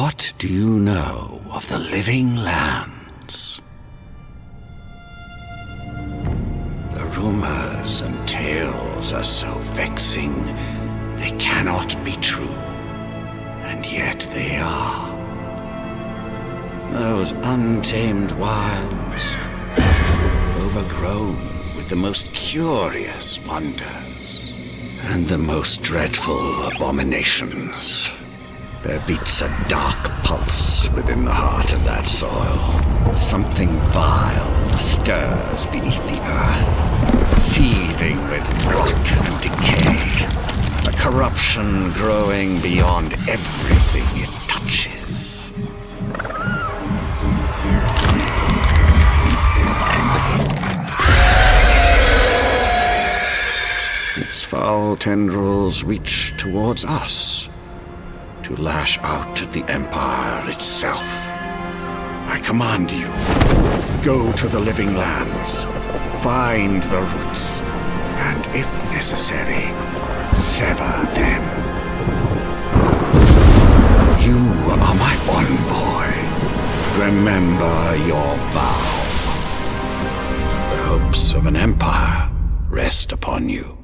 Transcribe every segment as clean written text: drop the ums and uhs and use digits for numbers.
What do you know of the living lands? The rumors and tales are so vexing, they cannot be true, and yet they are. Those untamed wilds, overgrown with the most curious wonders and the most dreadful abominations. There beats a dark pulse within the heart of that soil. Something vile stirs beneath the earth, seething with rot and decay. A corruption growing beyond everything it touches. Its foul tendrils reach towards us, to lash out at the Empire itself. I command you, go to the living lands, find the roots, and if necessary, sever them. You are my envoy. Remember your vow. The hopes of an empire rest upon you.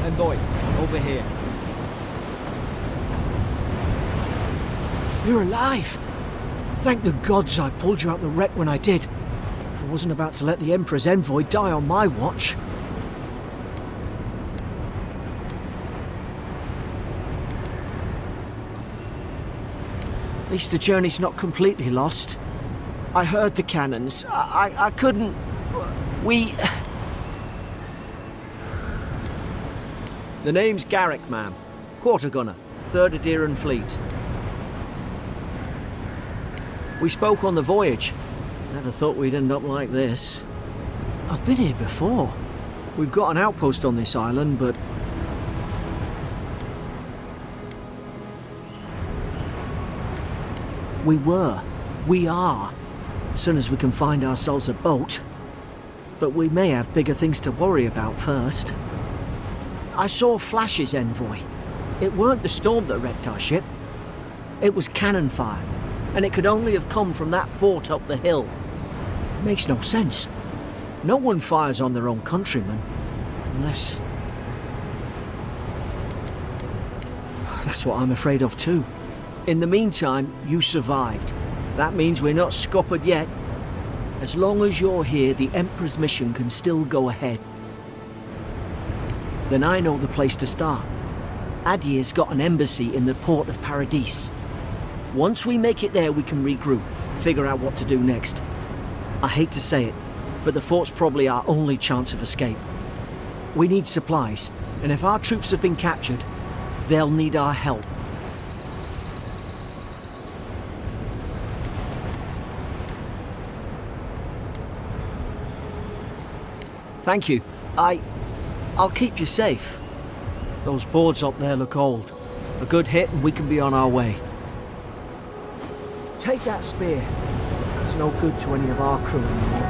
Envoy, over here. You're alive! Thank the gods I pulled you out the wreck when I did. I wasn't about to let the Emperor's envoy die on my watch. At least the journey's not completely lost. I heard the cannons. I couldn't... We... The name's Garrick, ma'am. Quarter gunner, 3rd Adheran Fleet. We spoke on the voyage. Never thought we'd end up like this. I've been here before. We've got an outpost on this island, but... We are. As soon as we can find ourselves a boat. But we may have bigger things to worry about first. I saw flashes, Envoy. It weren't the storm that wrecked our ship. It was cannon fire. And it could only have come from that fort up the hill. It makes no sense. No one fires on their own countrymen. Unless... That's what I'm afraid of too. In the meantime, you survived. That means we're not scuppered yet. As long as you're here, the Emperor's mission can still go ahead. Then I know the place to start. Adir's got an embassy in the port of Paradis. Once we make it there, we can regroup, figure out what to do next. I hate to say it, but the fort's probably our only chance of escape. We need supplies, and if our troops have been captured, they'll need our help. Thank you. I'll keep you safe. Those boards up there look old. A good hit and we can be on our way. Take that spear. It's no good to any of our crew anymore.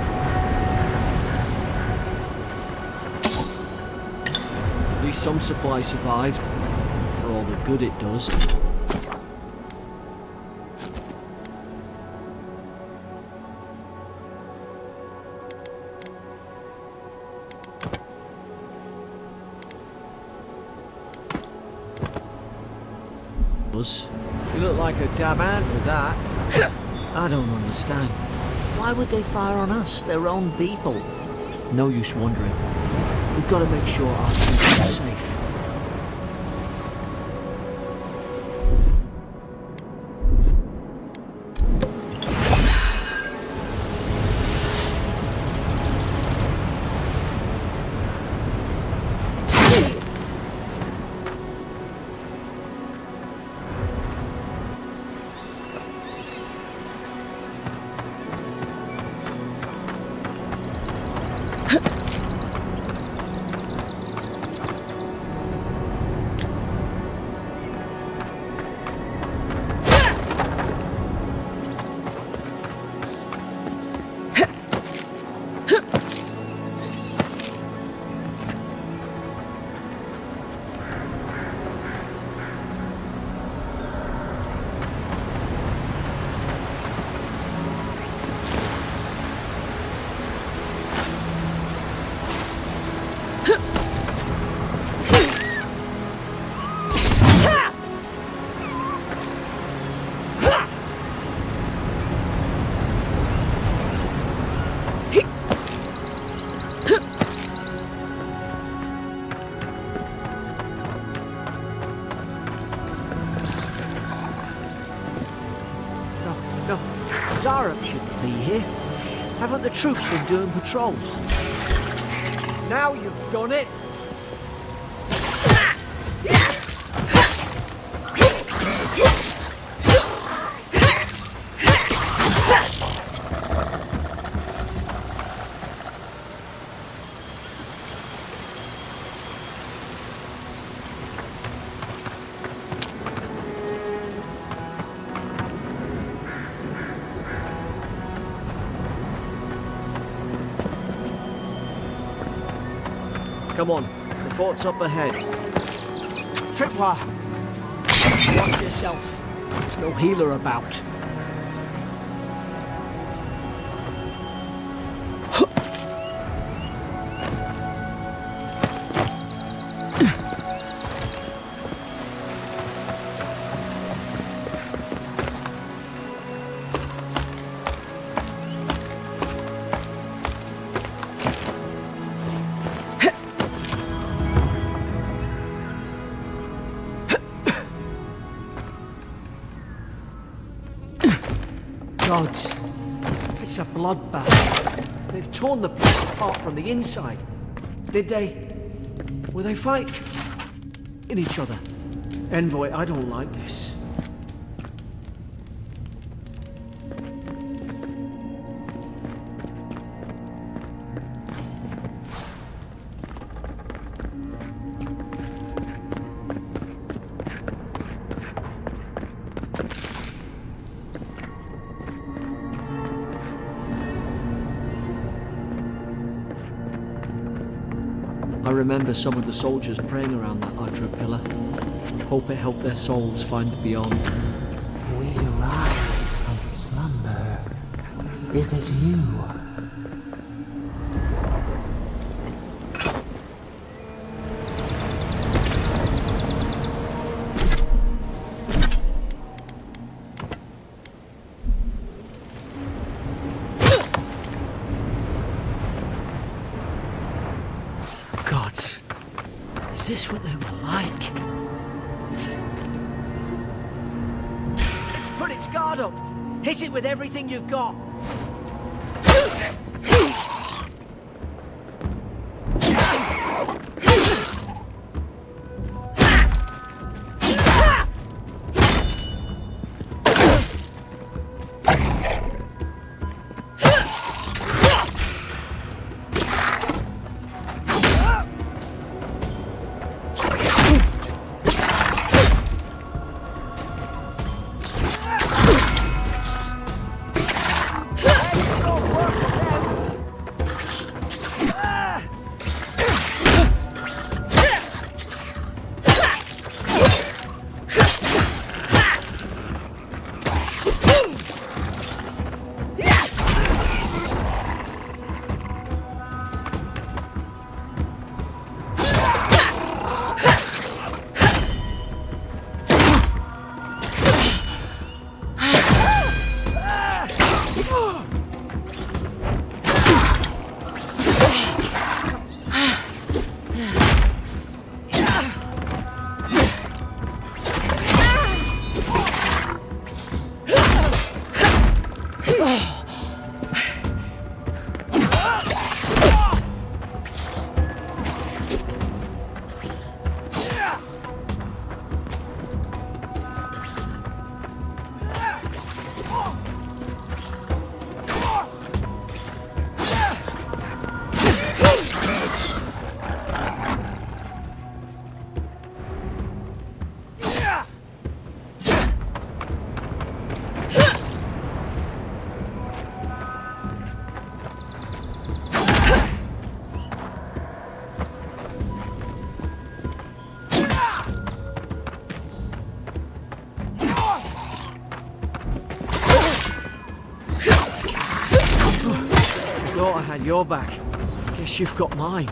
At least some supply survived, for all the good it does. You look like a dab ant with that. I don't understand. Why would they fire on us, their own people? No use wondering. We've got to make sure our people are safe. Zarup shouldn't be here. Haven't the troops been doing patrols? Now you've done it! Come on, the fort's up ahead. Tripwire! Watch yourself. There's no healer about. Gods, it's a bloodbath. They've torn the place apart from the inside. Did they... were they fighting in each other? Envoy, I don't like this. I remember some of the soldiers praying around that Adra pillar. Hope it helped their souls find the beyond. We rise Amber, is it you? God, is this what they were like? It's put its guard up. Hit it with everything you've got. Thought I had your back. Guess you've got mine.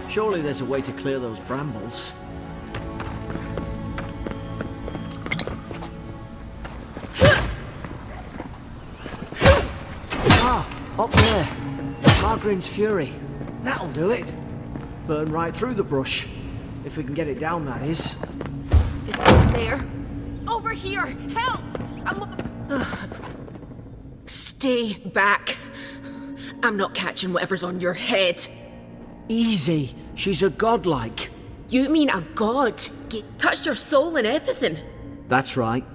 Surely there's a way to clear those brambles. Ah, up there. Margarine's Fury. That'll do it. Burn right through the brush. If we can get it down, that is. Is someone there? Over here! Help! Stay back. I'm not catching whatever's on your head. Easy. She's a godlike. You mean a god? Touched your soul and everything? That's right.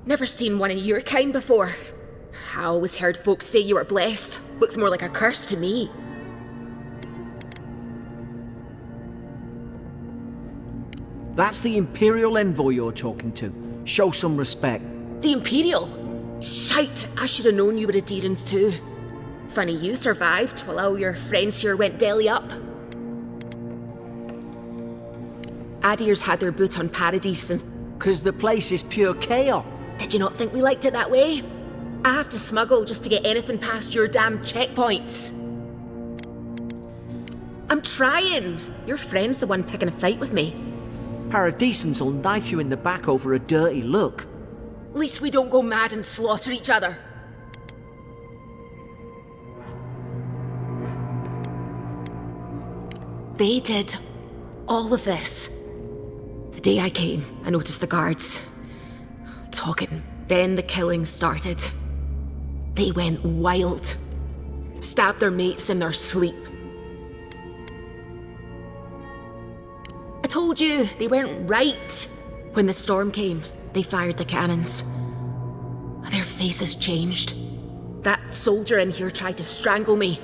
Never seen one of your kind before. I always heard folks say you were blessed. Looks more like a curse to me. That's the Imperial envoy you're talking to. Show some respect. The Imperial? Shite, I should have known you were a Deerans too. Funny you survived while all your friends here went belly up. Adir's had their boot on Paradise since... 'Cause the place is pure chaos. Did you not think we liked it that way? I have to smuggle just to get anything past your damn checkpoints. I'm trying. Your friend's the one picking a fight with me. Paradisans will knife you in the back over a dirty look. At least we don't go mad and slaughter each other. They did all of this. The day I came, I noticed the guards talking. Then the killing started. They went wild. Stabbed their mates in their sleep. I told you, they weren't right. When the storm came, they fired the cannons. Their faces changed. That soldier in here tried to strangle me.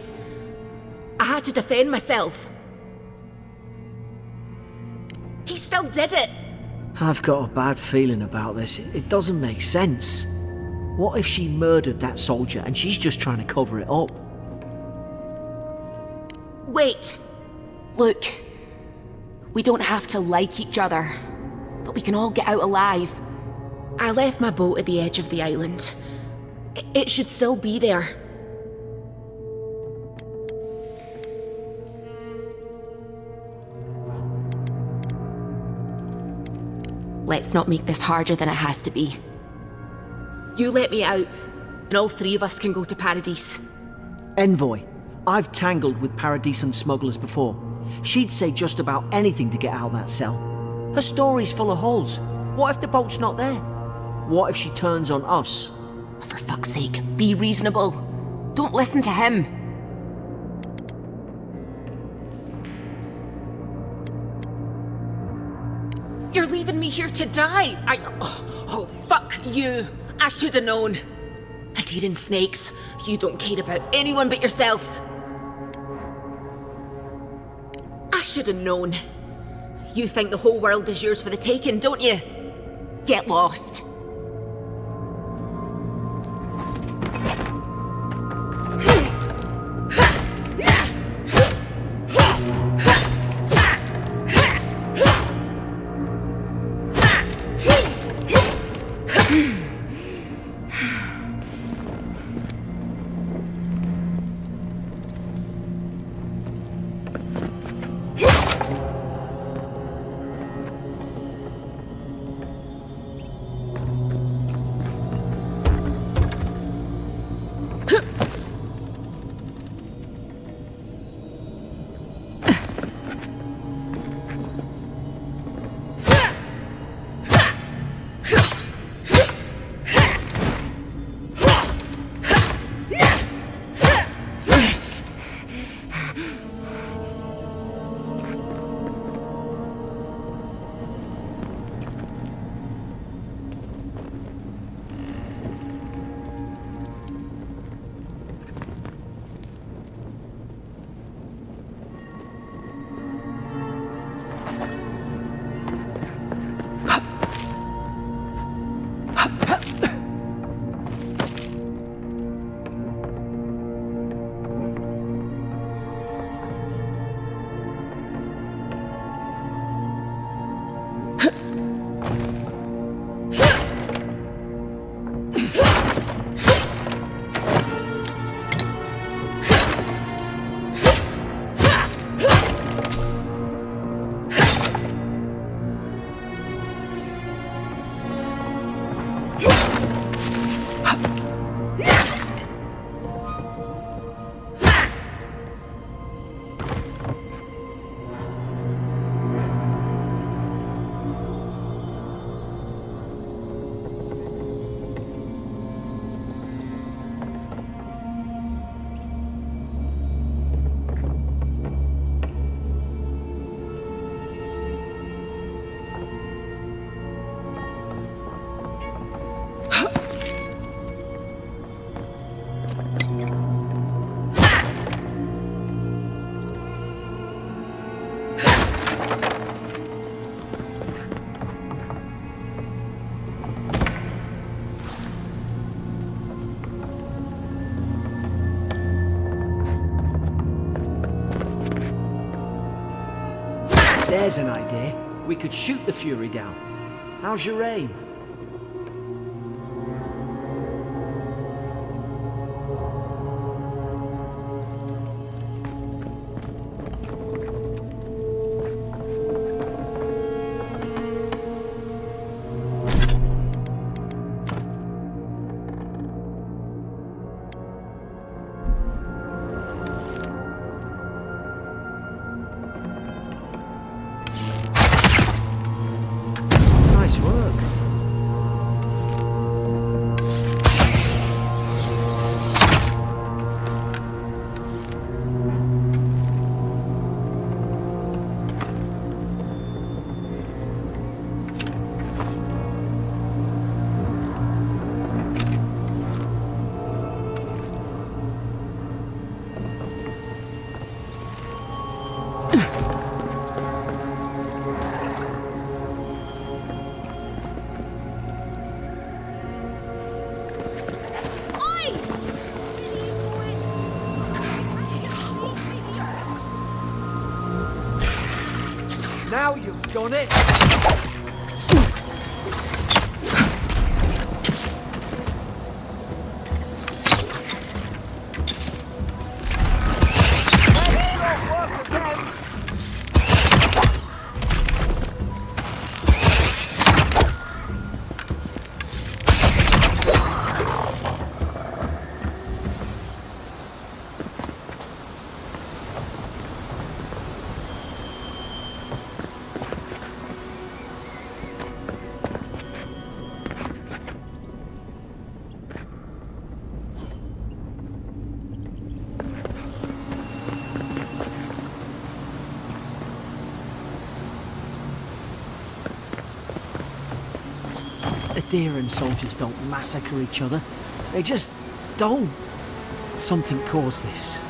I had to defend myself. He still did it. I've got a bad feeling about this. It doesn't make sense. What if she murdered that soldier and she's just trying to cover it up? Wait. Look. We don't have to like each other, but we can all get out alive. I left my boat at the edge of the island. It should still be there. Let's not make this harder than it has to be. You let me out, and all three of us can go to Paradise. Envoy, I've tangled with Paradisan smugglers before. She'd say just about anything to get out of that cell. Her story's full of holes. What if the boat's not there? What if she turns on us? For fuck's sake, be reasonable. Don't listen to him. You're leaving me here to die. Oh, fuck you. I should have known. Adhering snakes, you don't care about anyone but yourselves. I should have known. You think the whole world is yours for the taking, don't you? Get lost. There's an idea. We could shoot the Fury down. How's your aim? Nice work. Now you've done it! Adherent soldiers don't massacre each other. They just don't. Something caused this.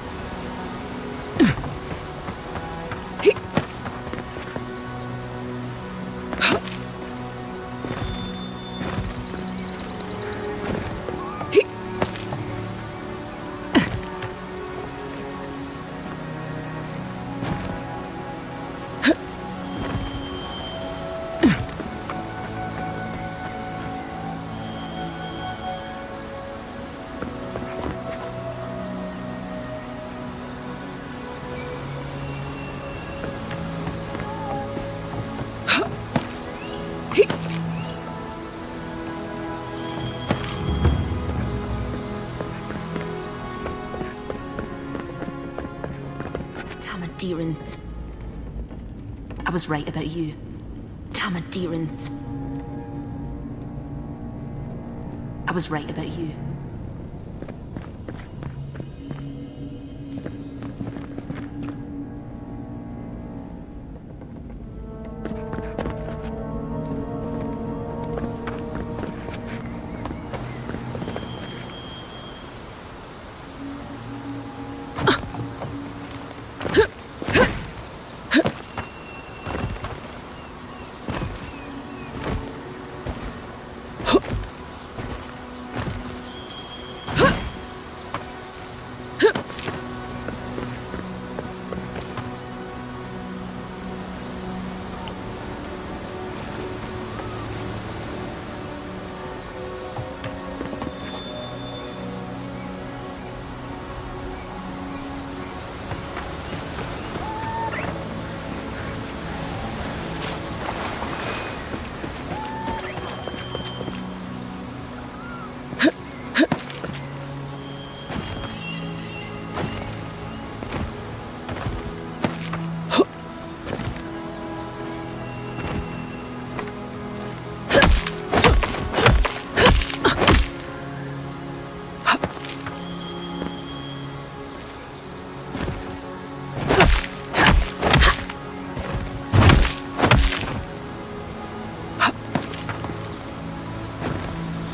Adherence. I was right about you. Damn adherence. I was right about you.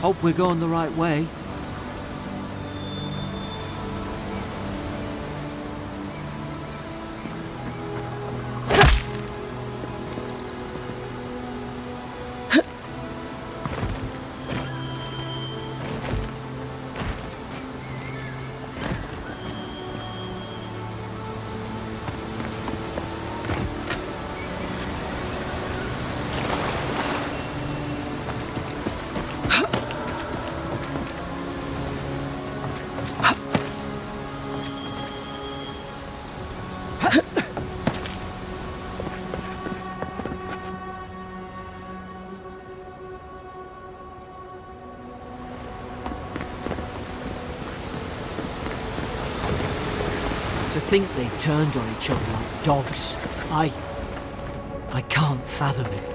Hope we're going the right way. To think they turned on each other like dogs. I can't fathom it.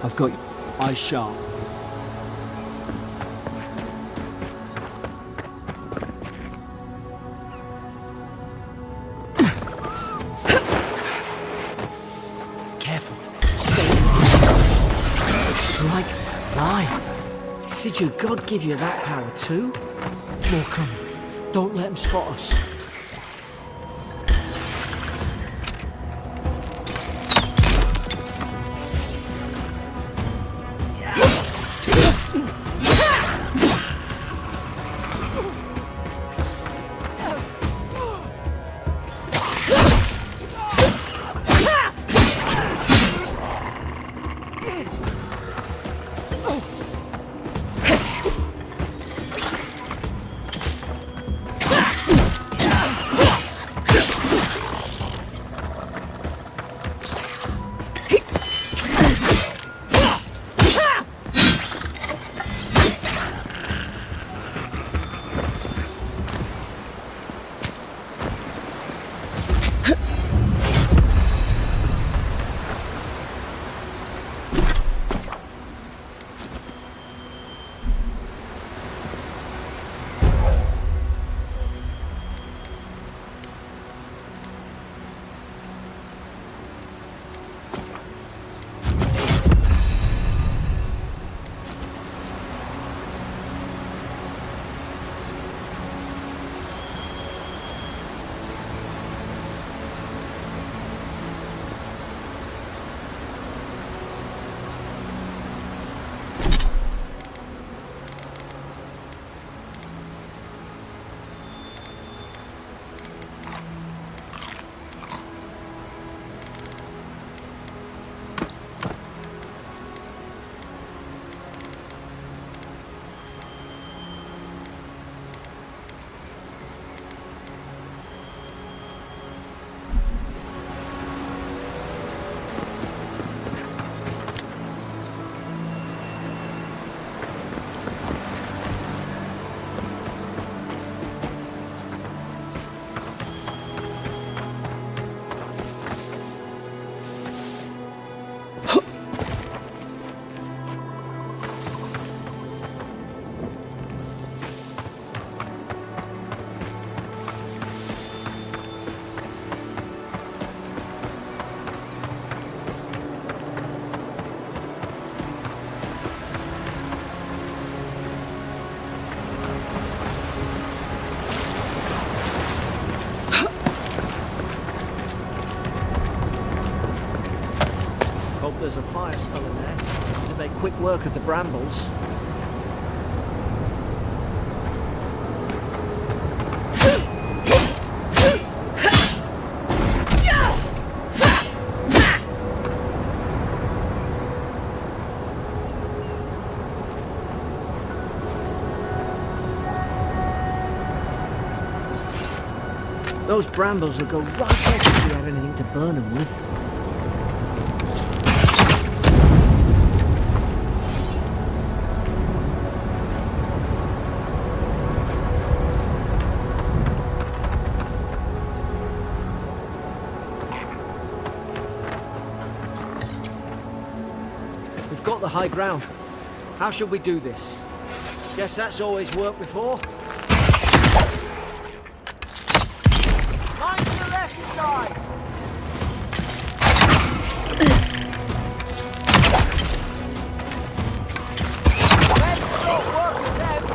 I've got eyes sharp. Careful. Strike line. Did your God give you that power too? More coming. Don't let them spot us. Hope there's a fire skull in there to make quick work of the brambles. Those brambles will go right off if we had anything to burn them with. We've got the high ground. How should we do this? Guess that's always worked before. Line to the left side! Let's stop working them!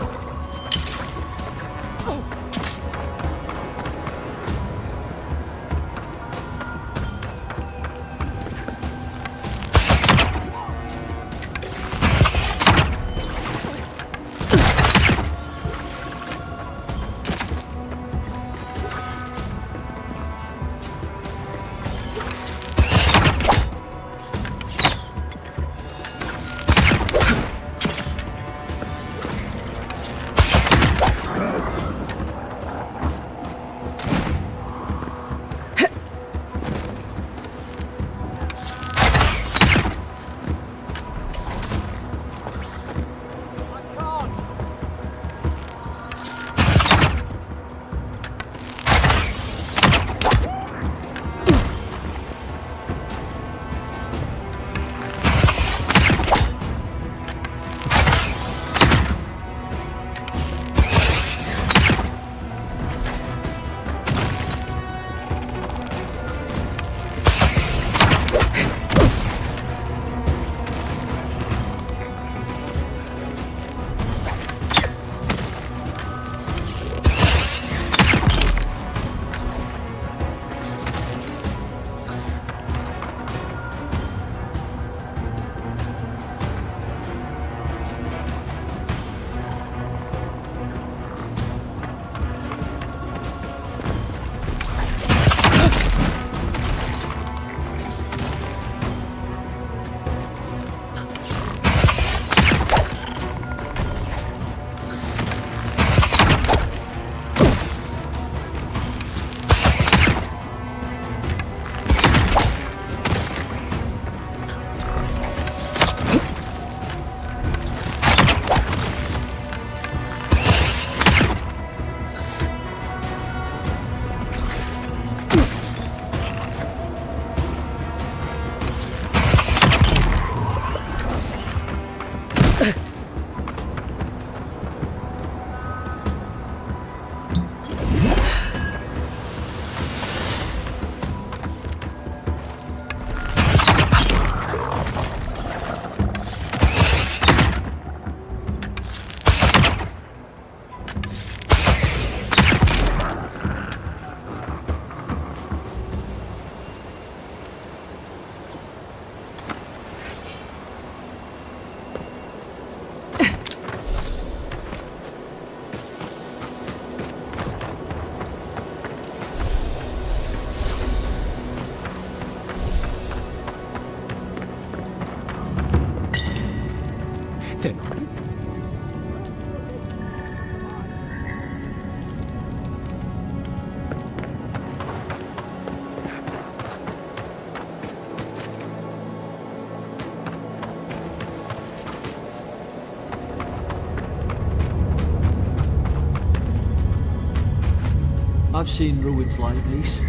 I've seen ruins like these.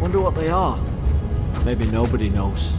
Wonder what they are. Maybe nobody knows.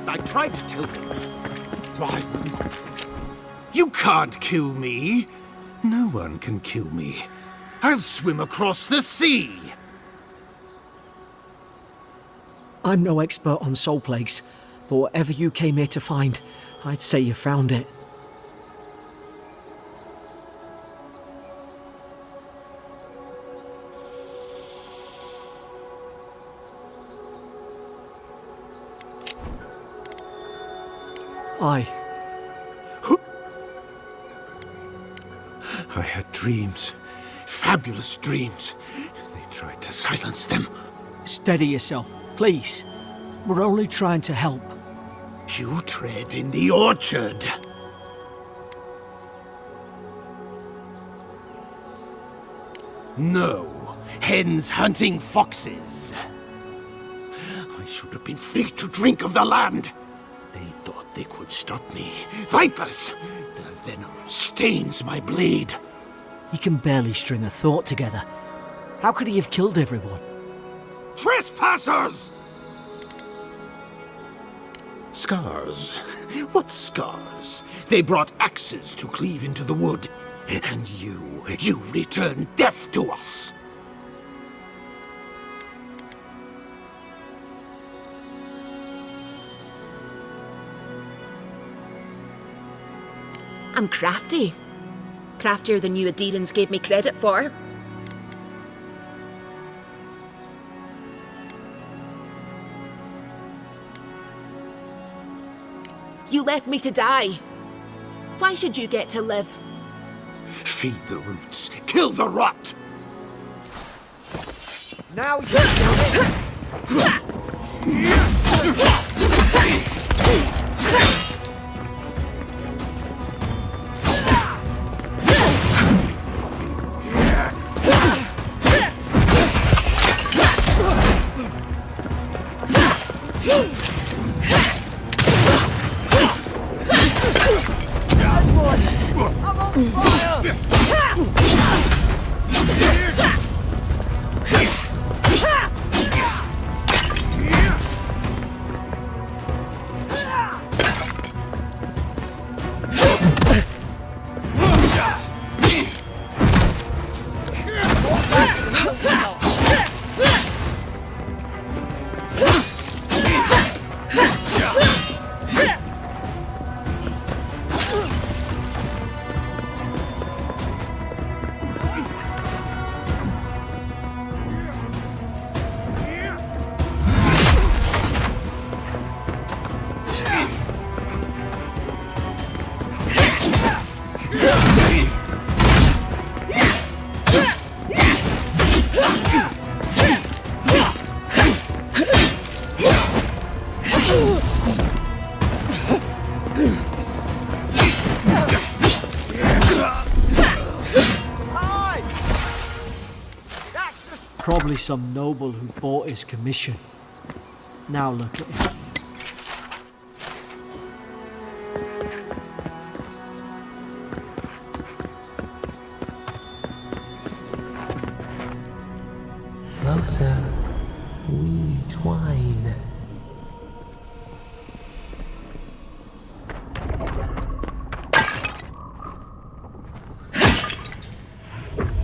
I tried to tell them. Why wouldn't... You can't kill me. No one can kill me. I'll swim across the sea. I'm no expert on soul plagues, but whatever you came here to find, I'd say you found it. I had dreams. Fabulous dreams. They tried to silence them. Steady yourself, please. We're only trying to help. You tread in the orchard. No, hens hunting foxes. I should have been free to drink of the land. They thought they could stop me. Vipers! Their venom stains my blade. He can barely string a thought together. How could he have killed everyone? Trespassers! Scars? What scars? They brought axes to cleave into the wood. And you returned death to us. I'm crafty. Craftier than you Adirans gave me credit for. You left me to die. Why should you get to live? Feed the roots. Kill the rot! Now you've done it! Probably some noble who bought his commission. Now look at him. Closer, we twine.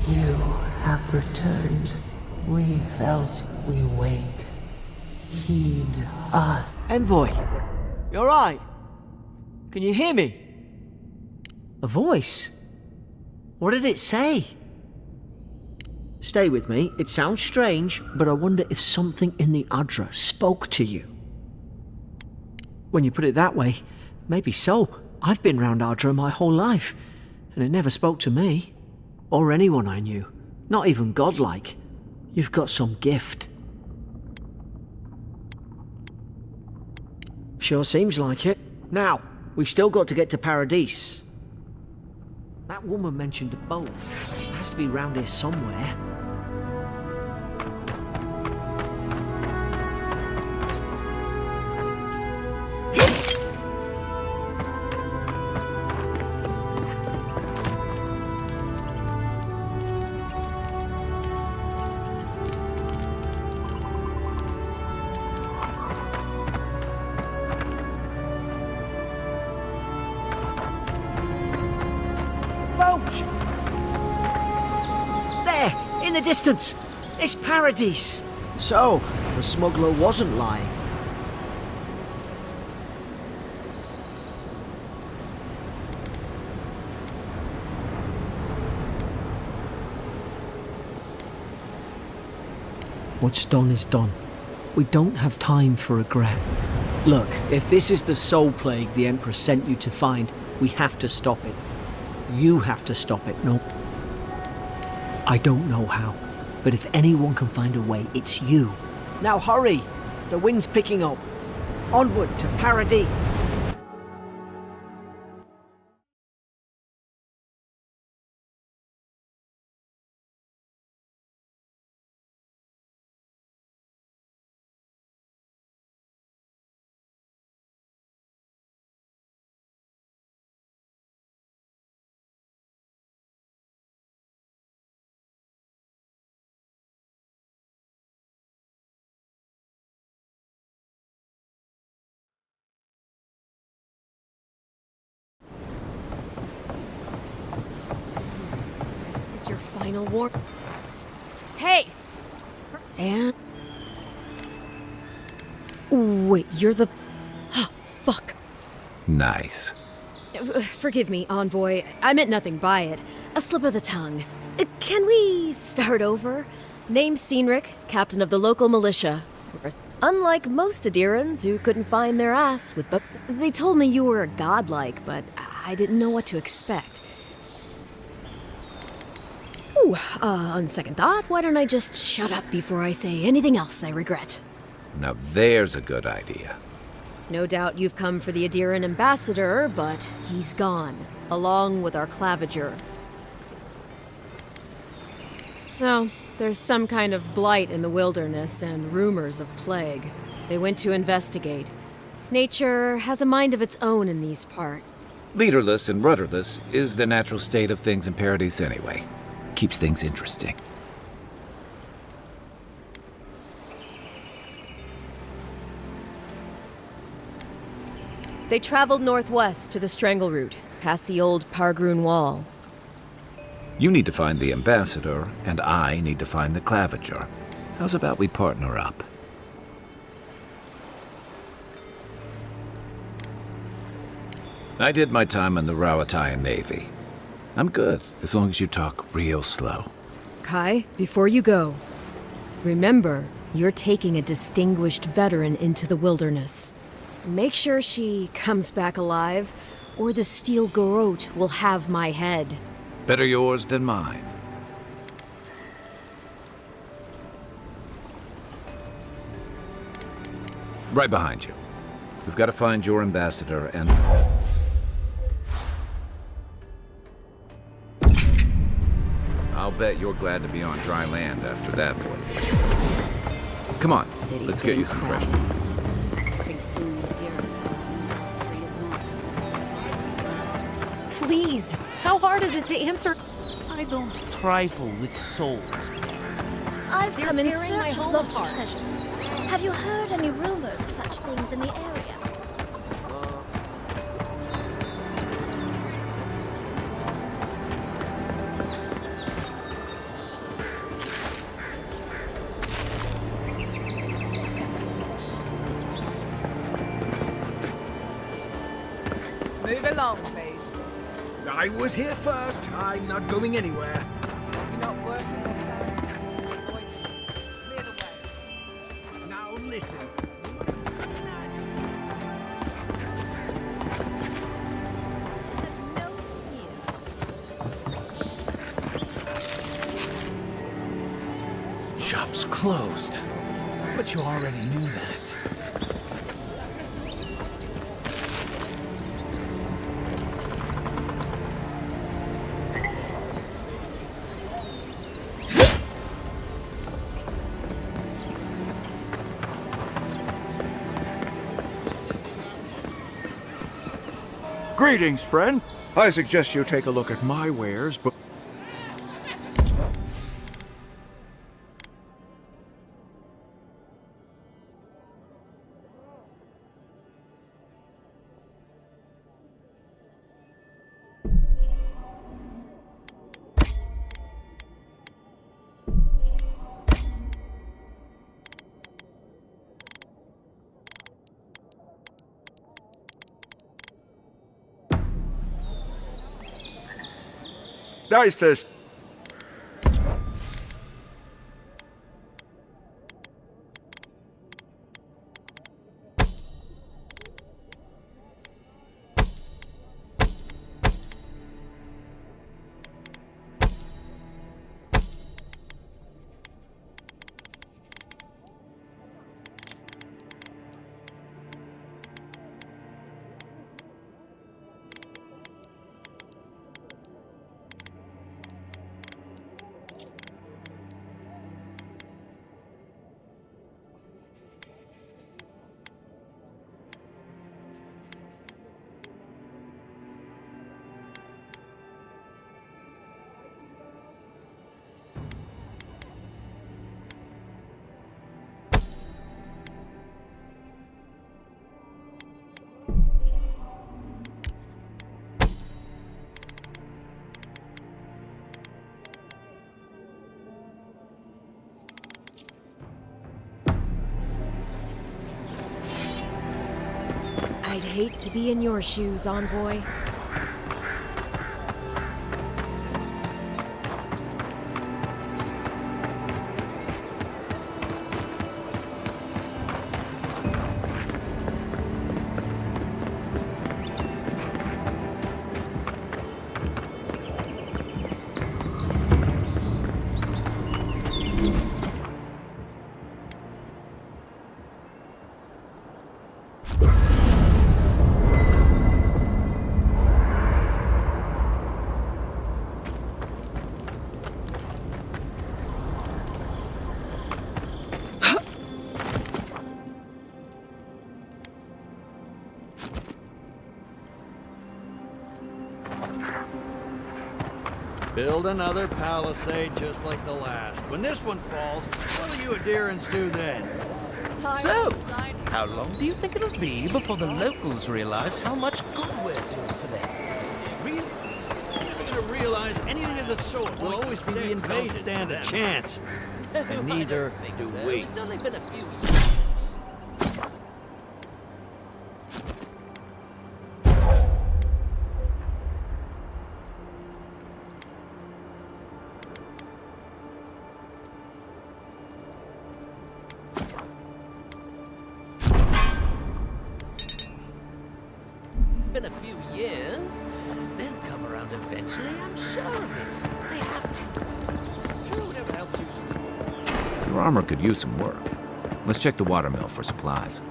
You have returned. We felt we wake. Heed us. Envoy, You alright? Can you hear me? A voice? What did it say? Stay with me. It sounds strange, but I wonder if something in the Adra spoke to you. When you put it that way, maybe so. I've been round Adra my whole life, and it never spoke to me. Or anyone I knew. Not even godlike. You've got some gift. Sure seems like it. Now, we've still got to get to Paradise. That woman mentioned a boat. It has to be round here somewhere. In the distance! It's Paradise! So, the smuggler wasn't lying. What's done is done. We don't have time for regret. Look, if this is the soul plague the Emperor sent you to find, we have to stop it. You have to stop it, no? I don't know how, but if anyone can find a way, it's you. Now hurry! The wind's picking up. Onward to Paradis! Your final war. Hey! And... Wait, you're the... Oh, fuck. Nice. Forgive me, Envoy. I meant nothing by it. A slip of the tongue. Can we start over? Name's Cynric, captain of the local militia. Unlike most Adirans who couldn't find their ass with... But they told me you were godlike, but I didn't know what to expect. Ooh, on second thought, why don't I just shut up before I say anything else I regret? Now there's a good idea. No doubt you've come for the Adiran ambassador, but he's gone, along with our claviger. No, there's some kind of blight in the wilderness and rumors of plague. They went to investigate. Nature has a mind of its own in these parts. Leaderless and rudderless is the natural state of things in Paradise anyway. Keeps things interesting. They traveled northwest to the Strangle Route, past the old Pargrun Wall. You need to find the ambassador, and I need to find the claviger. How's about we partner up? I did my time in the Rawatayan Navy. I'm good, as long as you talk real slow. Kai, before you go, remember, you're taking a distinguished veteran into the wilderness. Make sure she comes back alive, or the Steel Garrote will have my head. Better yours than mine. Right behind you. We've got to find your ambassador and... I'll bet you're glad to be on dry land after that voyage. Come on, let's get you some fresh air. Please, how hard is it to answer? I don't trifle with souls. I've come in tearing my search of home lost apart. treasures. Have you heard any rumors of such things in the area? Move along, please. I was here first. I'm not going anywhere. You're not working yourself. Boys, clear the way. Now listen. Have no fear. Shop's closed. But you already knew that. Greetings, friend. I suggest you take a look at my wares, but... Nice to... I'd hate to be in your shoes, envoy. Build another palisade just like the last. When this one falls, what do you Adherents do then? So, how long do you think it'll be before the locals realize how much good we're doing for them? Really? You're never going to realize anything of the sort. We'll always be the invaders stand a chance. And neither do we. It's only been a few years. They'll come around eventually, I'm sure of it. They have to. Sure, whatever helps you sleep. Your armor could use some work. Let's check the watermill for supplies.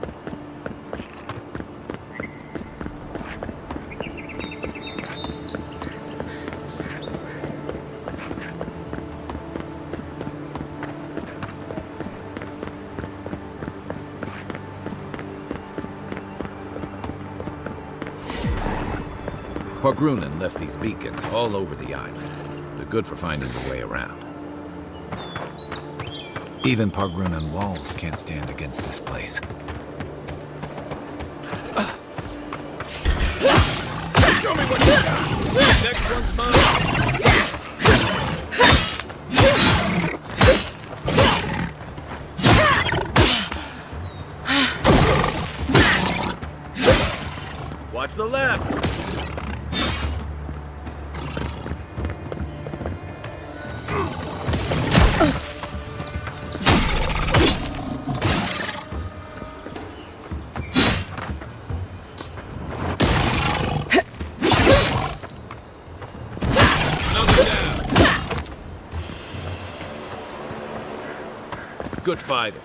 Pargrunan left these beacons all over the island. They're good for finding the way around. Even Pargrunan walls can't stand against this place. Show me what you got! Next one's mine! Watch the left! good fighter.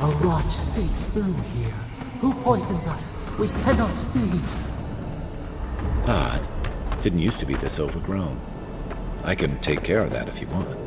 A rot seeps through here. Who poisons us? We cannot see. Odd. Didn't used to be this overgrown. I can take care of that if you want.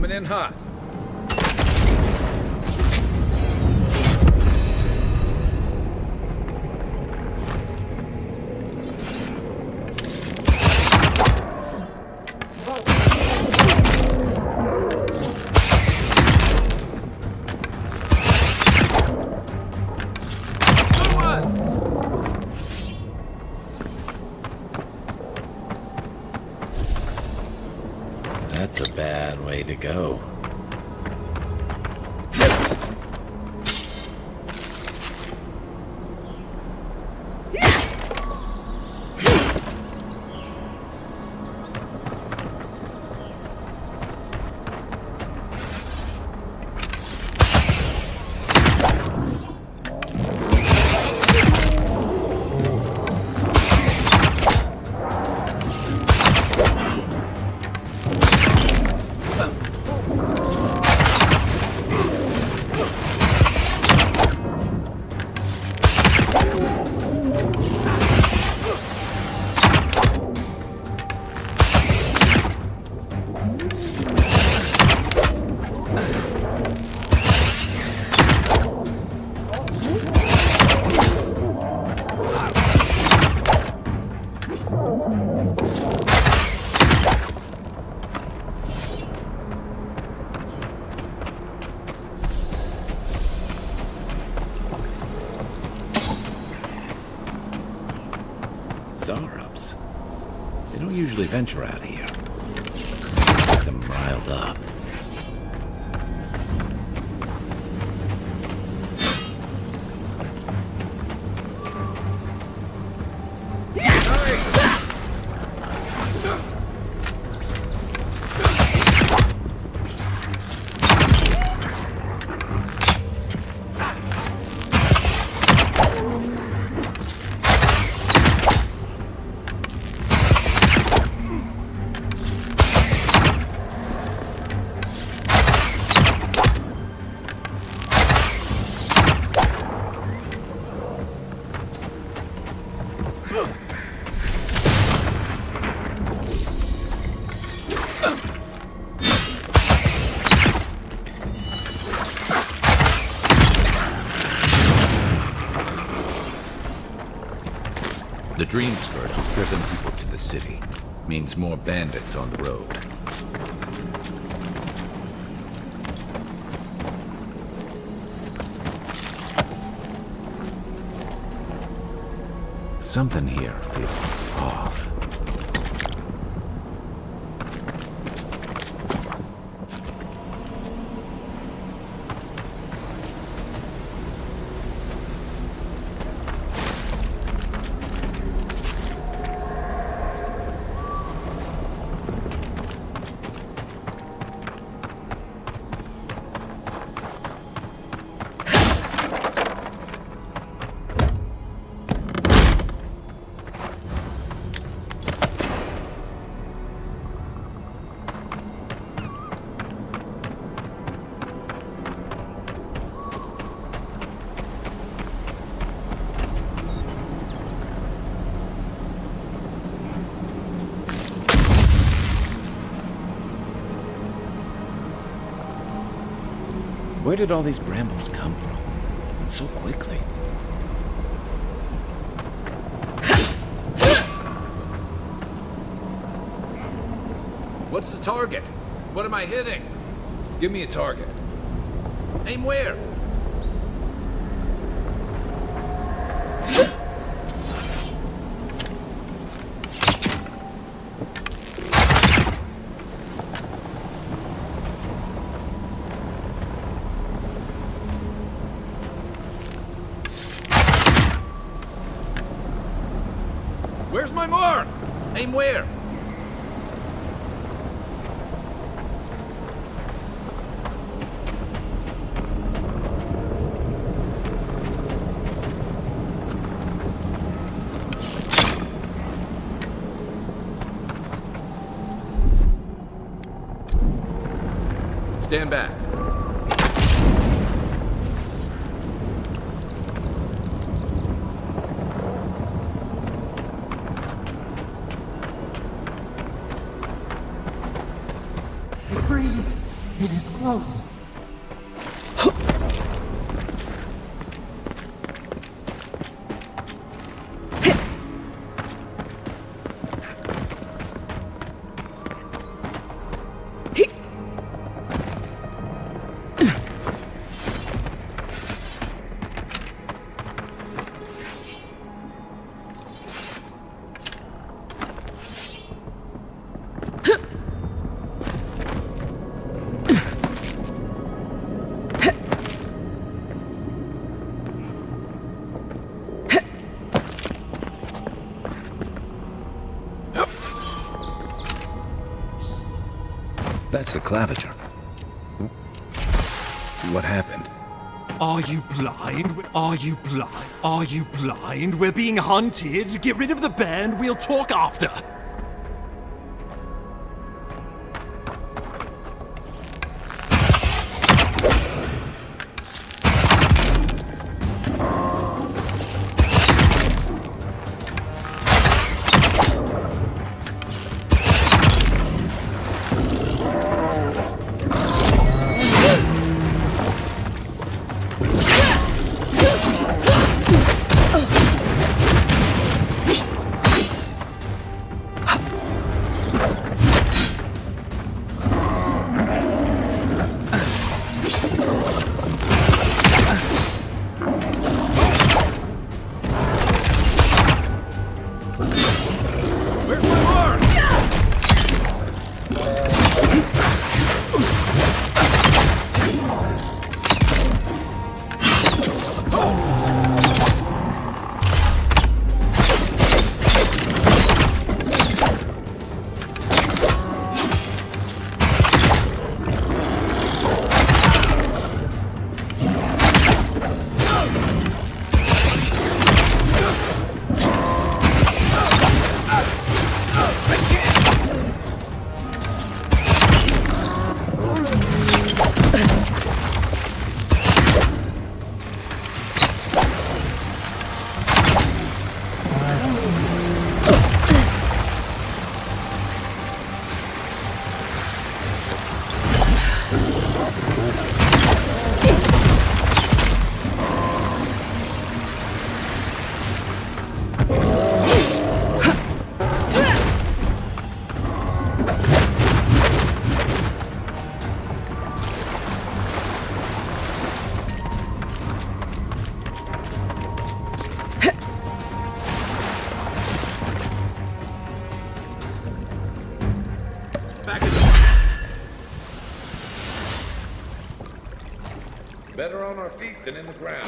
Coming in hot. That's a bad way to go. Star-ups. They don't usually venture out here. Get them riled up. The Dream Scourge has driven people to the city. Means more bandits on the road. Something here feels off. Where did all these brambles come from? And so quickly. What's the target? What am I hitting? Give me a target. Aim where? Where's my mark? Aim where? Stand back. It breathes. It is close. That's the claviger. What happened? Are you blind? Are you blind? Are you blind? We're being hunted. Get rid of the band. We'll talk after. Better on our feet than in the ground.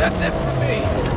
That's it for me.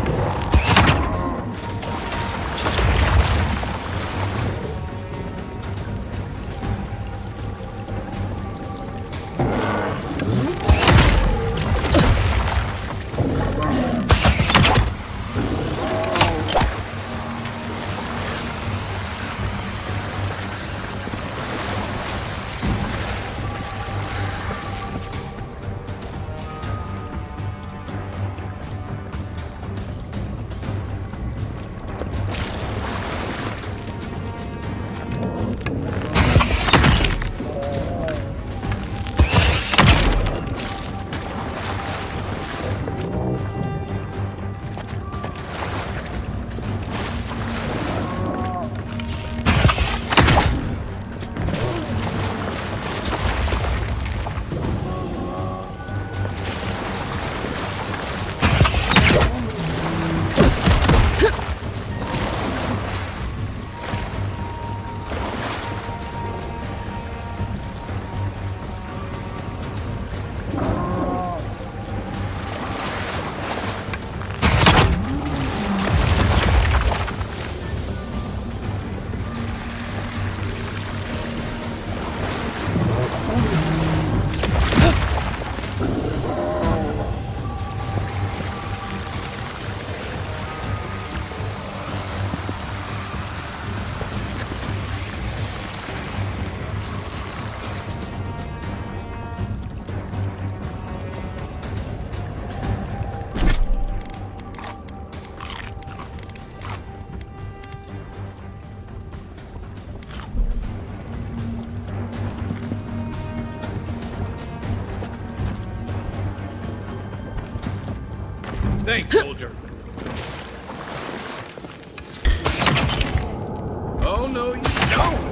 Thanks, soldier. Oh, no, you don't!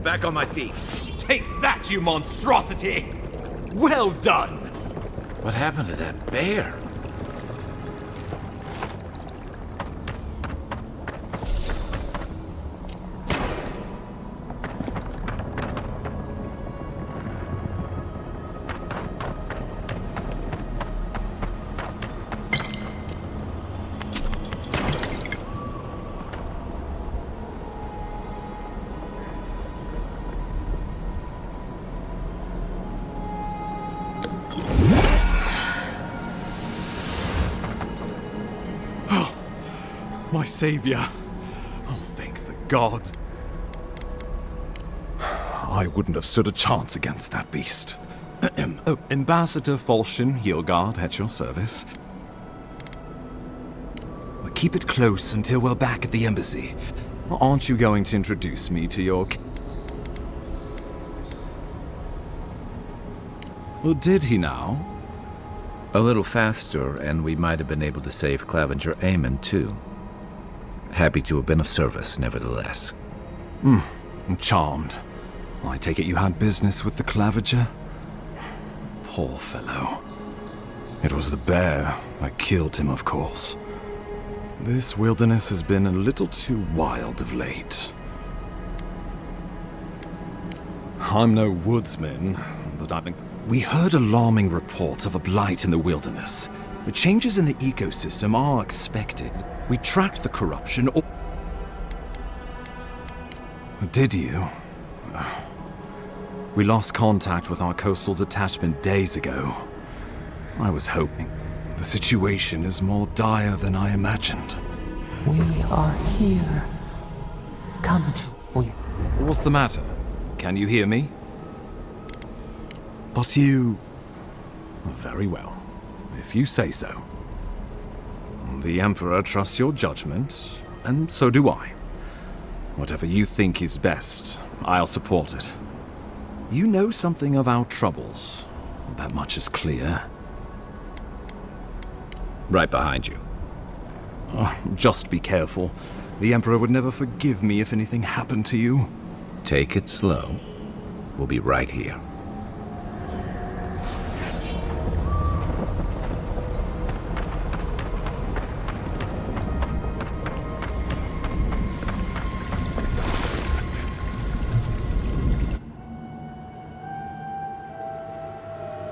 Back on my feet. Take that, you monstrosity! Well done! What happened to that bear? My savior. Oh, thank the gods. I wouldn't have stood a chance against that beast. Oh, Ambassador Falchion, Heelguard, at your service. Well, keep it close until we're back at the embassy. Aren't you going to introduce me to your... Well, did he now? A little faster, and we might have been able to save Clavenger Aemon, too. Happy to have been of service, nevertheless. I'm charmed. I take it you had business with the Clavenger? Poor fellow. It was the bear that killed him, of course. This wilderness has been a little too wild of late. I'm no woodsman, but I've been... We heard alarming reports of a blight in the wilderness. The changes in the ecosystem are expected. We tracked the corruption. Did you? We lost contact with our coastal detachment days ago. I was hoping. The situation is more dire than I imagined. We are here. Come to we. What's the matter? Can you hear me? But you... Very well, if you say so. The Emperor trusts your judgment, and so do I. Whatever you think is best, I'll support it. You know something of our troubles. That much is clear. Right behind you. Just be careful. The Emperor would never forgive me if anything happened to you. Take it slow. We'll be right here.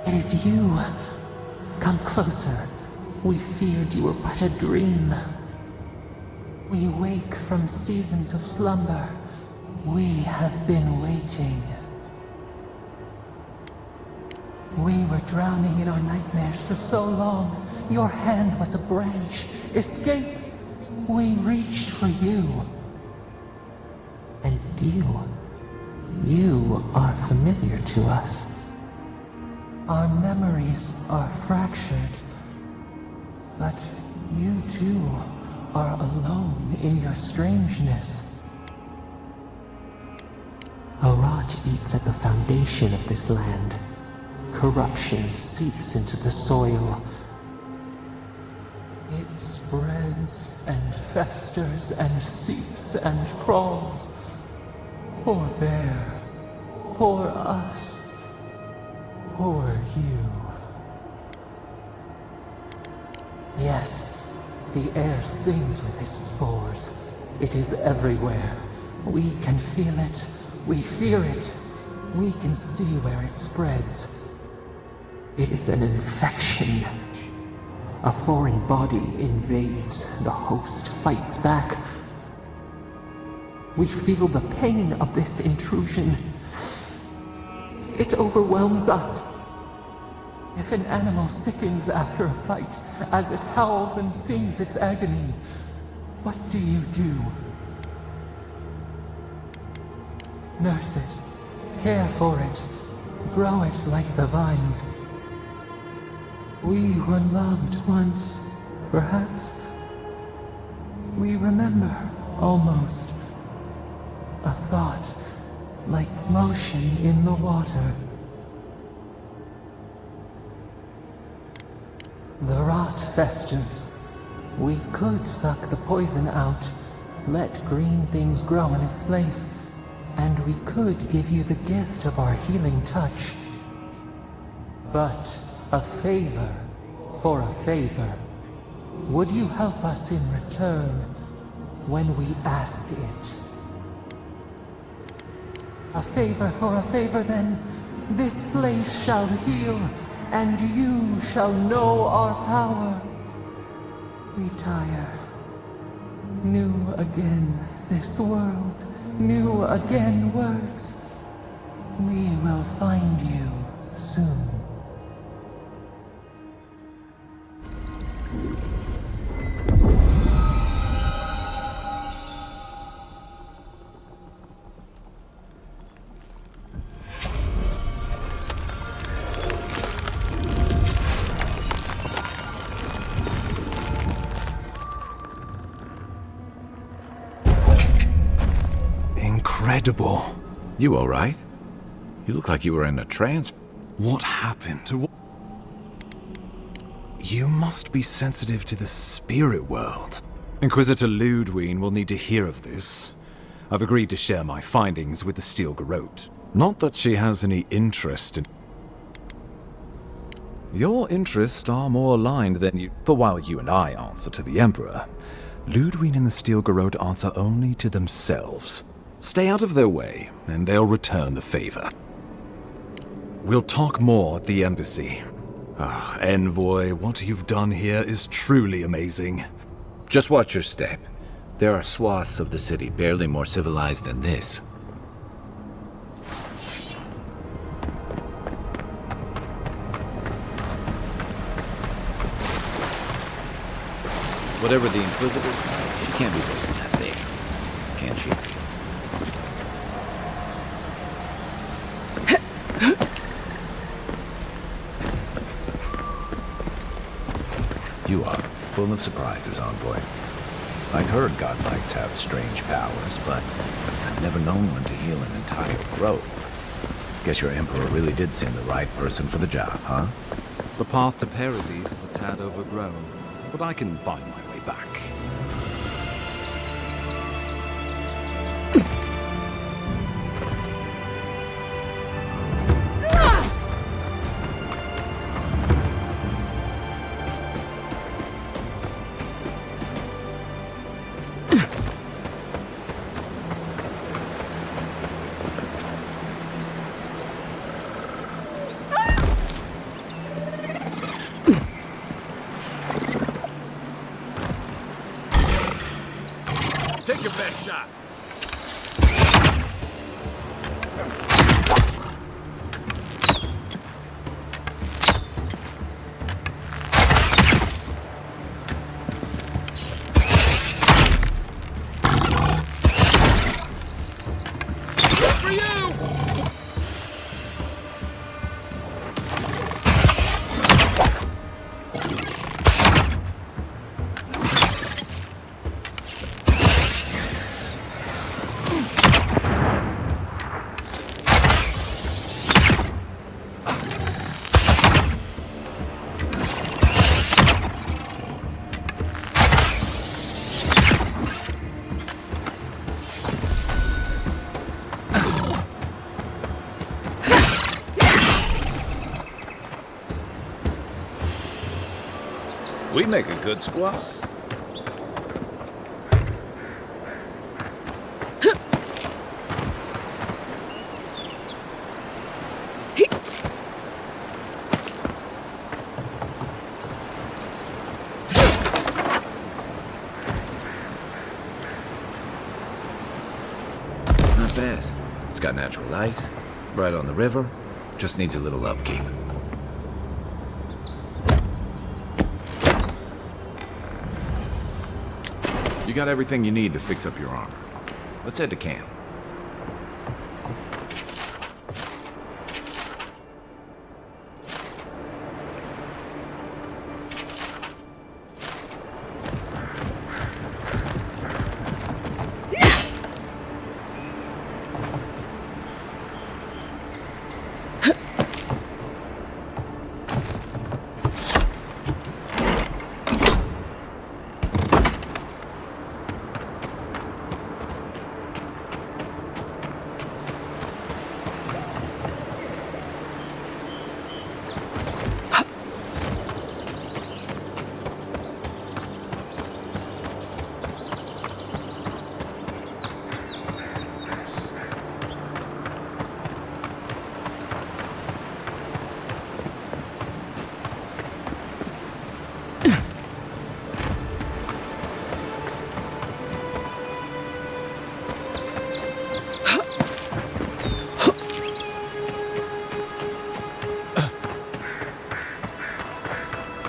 It is you. Come closer. We feared you were but a dream. We wake from seasons of slumber. We have been waiting. We were drowning in our nightmares for so long. Your hand was a branch. Escape! We reached for you. And you are familiar to us. Our memories are fractured. But you too are alone in your strangeness. A rot eats at the foundation of this land. Corruption seeps into the soil. It spreads and festers and seeps and crawls. Poor bear. Poor us. Poor you. Yes, the air sings with its spores. It is everywhere. We can feel it. We fear it. We can see where it spreads. It is an infection. A foreign body invades. The host fights back. We feel the pain of this intrusion. It overwhelms us. If an animal sickens after a fight, as it howls and sings its agony, what do you do? Nurse it, care for it, grow it like the vines. We were loved once, perhaps. We remember, almost. A thought, like motion in the water. The rot festers. We could suck the poison out, let green things grow in its place, and we could give you the gift of our healing touch. But a favor for a favor. Would you help us in return when we ask it? A favor for a favor, then. This place shall heal, and you shall know our power. We tire. New again this world, new again words. We will find you soon. Incredible. You all right? You look like you were in a trance. What happened? You must be sensitive to the spirit world. Inquisitor Ludwig will need to hear of this. I've agreed to share my findings with the Steel Garrote. Not that she has any interest in... Your interests are more aligned than you... But while you and I answer to the Emperor, Ludwig and the Steel Garrote answer only to themselves. Stay out of their way, and they'll return the favor. We'll talk more at the embassy. Envoy, what you've done here is truly amazing. Just watch your step. There are swaths of the city barely more civilized than this. Whatever the Inquisitors know, she can't be worse than that bear. Can she? You are full of surprises, Envoy. I'd heard godlikes have strange powers, but I've never known one to heal an entire grove. Guess your Emperor really did send the right person for the job, huh? The path to Paradise is a tad overgrown, but I can find my way back. Take your best shot. Good for you! We make a good squad. Not bad. It's got natural light, right on the river, just needs a little upkeep. You got everything you need to fix up your armor. Let's head to camp.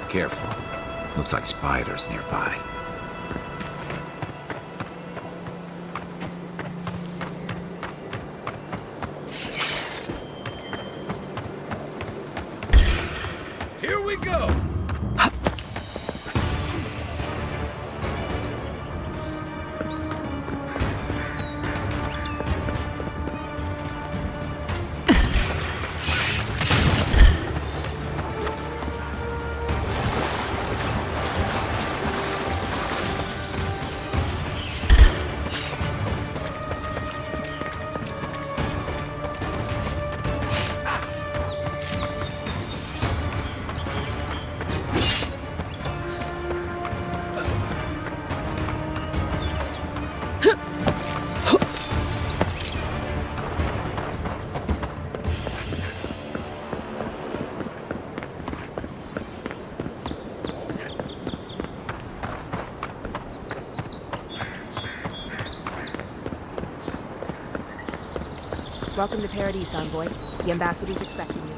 Careful. Looks like spiders nearby. Here we go! Welcome to Paradise, Envoy. The ambassador's expecting you.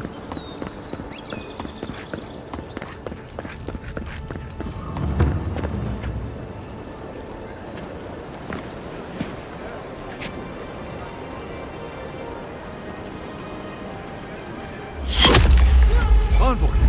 Envoy!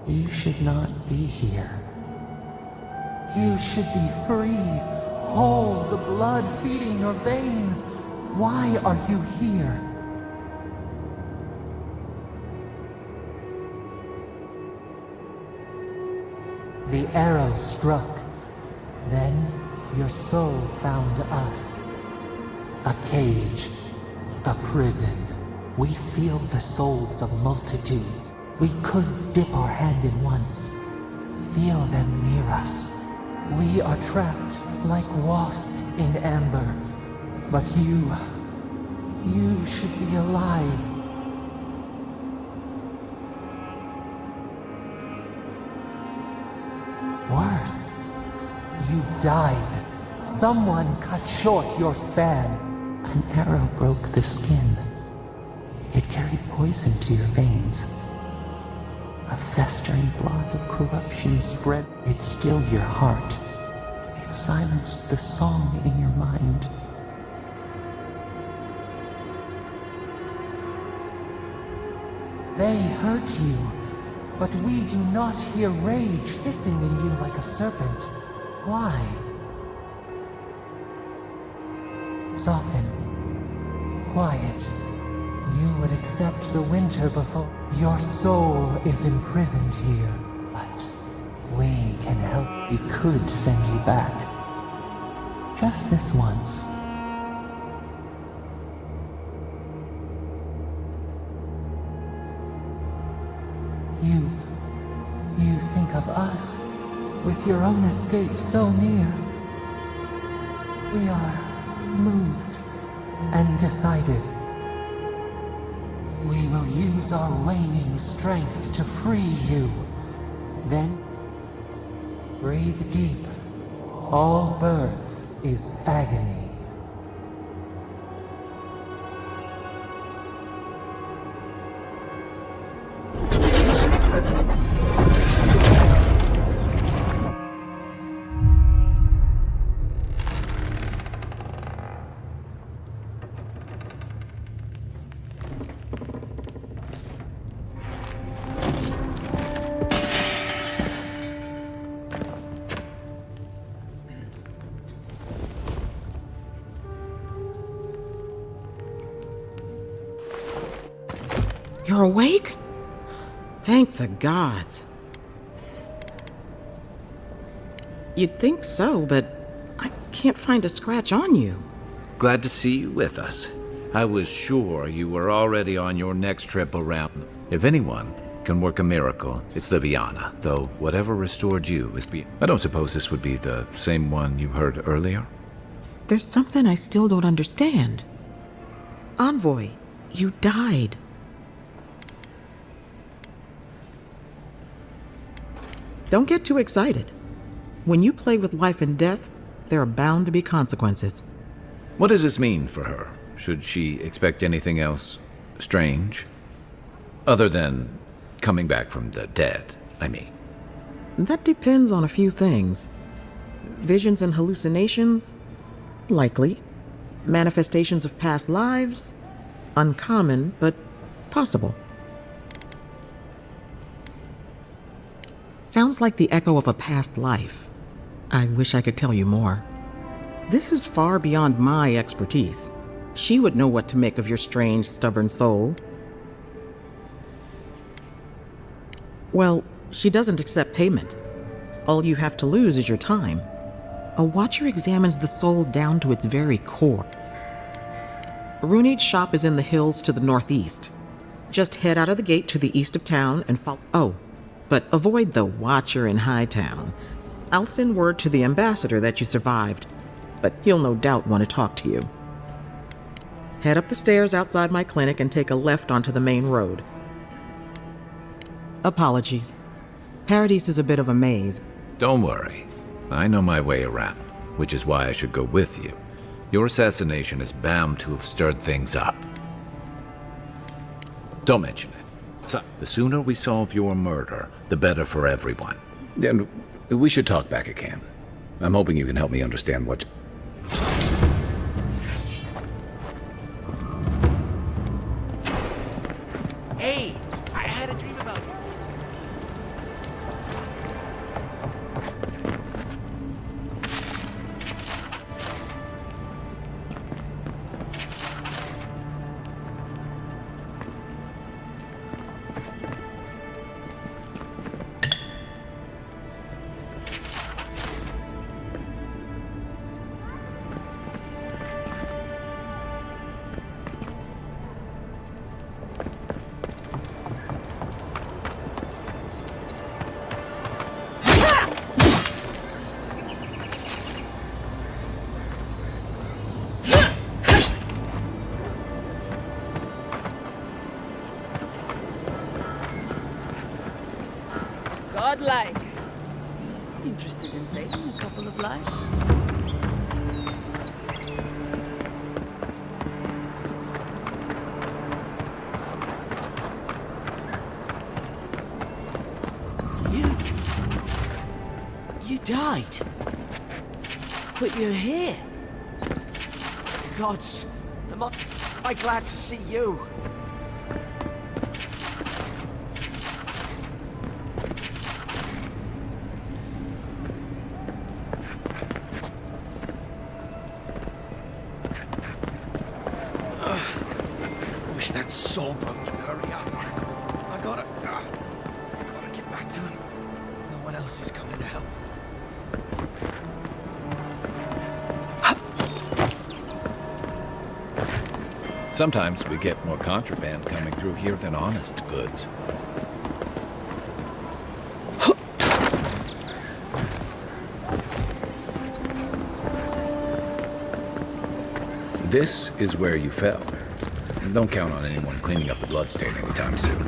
You should not be here. You should be free, whole, the blood feeding your veins. Why are you here? The arrow struck. Then your soul found us. A cage, a prison. We feel the souls of multitudes. We could dip our hand in once, feel them near us. We are trapped like wasps in amber. But you should be alive. Worse, you died. Someone cut short your span. An arrow broke the skin. It carried poison to your veins. A festering blot of corruption spread. It stilled your heart. It silenced the song in your mind. They hurt you, but we do not hear rage hissing in you like a serpent. Why? Soften. Quiet. You would accept the winter before. Your soul is imprisoned here, but we can help. We could send you back. Just this once. You think of us, with your own escape so near. We are moved and decided. We will use our waning strength to free you. Then, breathe deep. All birth is agony. You're awake? Thank the gods. You'd think so, but I can't find a scratch on you. Glad to see you with us. I was sure you were already on your next trip around. If anyone can work a miracle, it's Liviana, though whatever restored you is I don't suppose this would be the same one you heard earlier? There's something I still don't understand. Envoy, you died. Don't get too excited. When you play with life and death, there are bound to be consequences. What does this mean for her? Should she expect anything else strange? Other than coming back from the dead, I mean. That depends on a few things. Visions and hallucinations? Likely. Manifestations of past lives? Uncommon, but possible. Sounds like the echo of a past life. I wish I could tell you more. This is far beyond my expertise. She would know what to make of your strange, stubborn soul. Well, she doesn't accept payment. All you have to lose is your time. A watcher examines the soul down to its very core. Runeid's shop is in the hills to the northeast. Just head out of the gate to the east of town and follow. Oh, but avoid the watcher in Hightown. I'll send word to the ambassador that you survived, but he'll no doubt want to talk to you. Head up the stairs outside my clinic and take a left onto the main road. Apologies. Paradise is a bit of a maze. Don't worry. I know my way around, which is why I should go with you. Your assassination is bound to have stirred things up. Don't mention it. So, the sooner we solve your murder, the better for everyone. And we should talk back at camp. I'm hoping you can help me understand what... Hey, I had a dream about you. Godlike. Interested in saving a couple of lives? You died? But you're here? Gods, am I glad to see you. Wish that sawbones would hurry up. I gotta get back to him. No one else is coming to help. Sometimes we get more contraband coming through here than honest goods. This is where you fell. Don't count on anyone cleaning up the bloodstain anytime soon.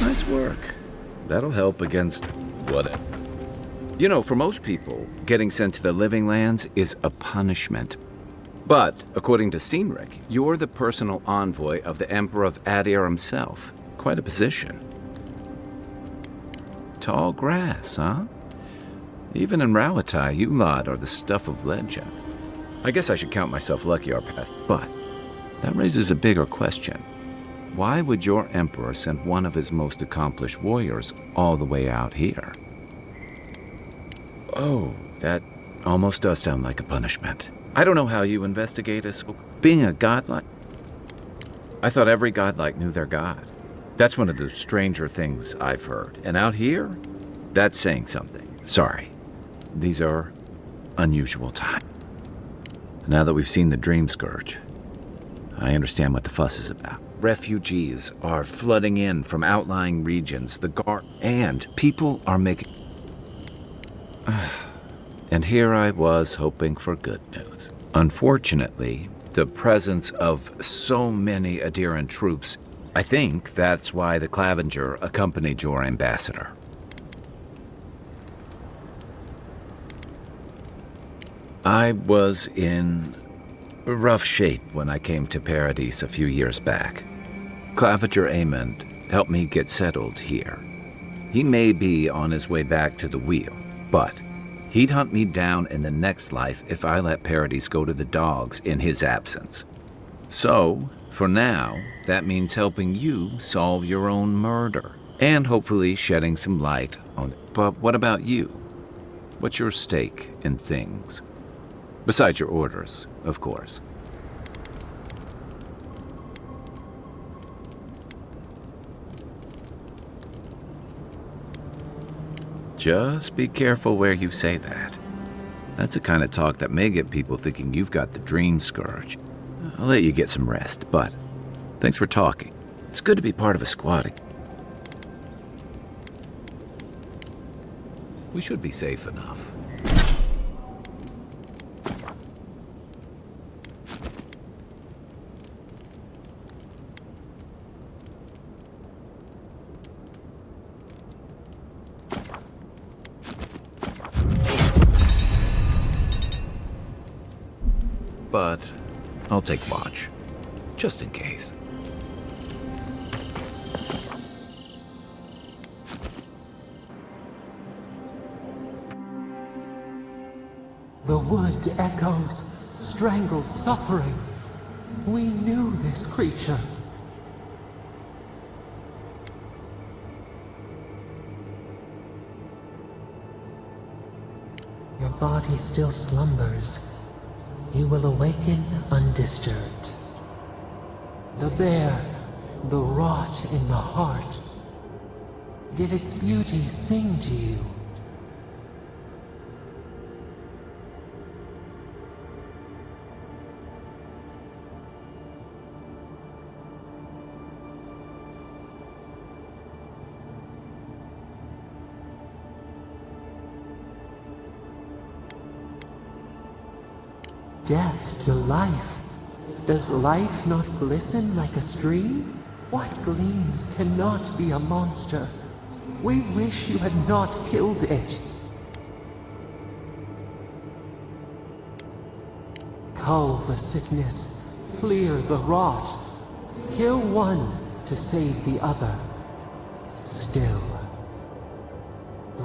Nice work. That'll help against whatever. You know, for most people, getting sent to the Living Lands is a punishment. But, according to Cynric, you're the personal envoy of the Emperor of Adir himself. Quite a position. Tall grass, huh? Even in Rauatai, you lot are the stuff of legend. I guess I should count myself lucky our path, but that raises a bigger question. Why would your emperor send one of his most accomplished warriors all the way out here? Oh, that almost does sound like a punishment. I don't know how you investigate us. Being a godlike... I thought every godlike knew their god. That's one of the stranger things I've heard. And out here, that's saying something. Sorry. These are unusual times. Now that we've seen the Dream Scourge, I understand what the fuss is about. Refugees are flooding in from outlying regions. The guard and people are making... And here I was hoping for good news. Unfortunately, the presence of so many Adiran troops, I think that's why the Clavenger accompanied your ambassador. I was in rough shape when I came to Paradise a few years back. Clavenger Amond helped me get settled here. He may be on his way back to the wheel, but he'd hunt me down in the next life if I let Paradise go to the dogs in his absence. So, for now, that means helping you solve your own murder, and hopefully shedding some light on it. But what about you? What's your stake in things? Besides your orders, of course. Just be careful where you say that. That's the kind of talk that may get people thinking you've got the Dream Scourge. I'll let you get some rest, but thanks for talking. It's good to be part of a squad. We should be safe enough. But I'll take watch, just in case. The wood echoes, strangled suffering. We knew this creature. Your body still slumbers. You will awaken undisturbed. The bear, the rot in the heart. Did its beauty sing to you? Death to life. Does life not glisten like a stream? What gleams cannot be a monster? We wish you had not killed it. Cull the sickness, clear the rot. Kill one to save the other. Still.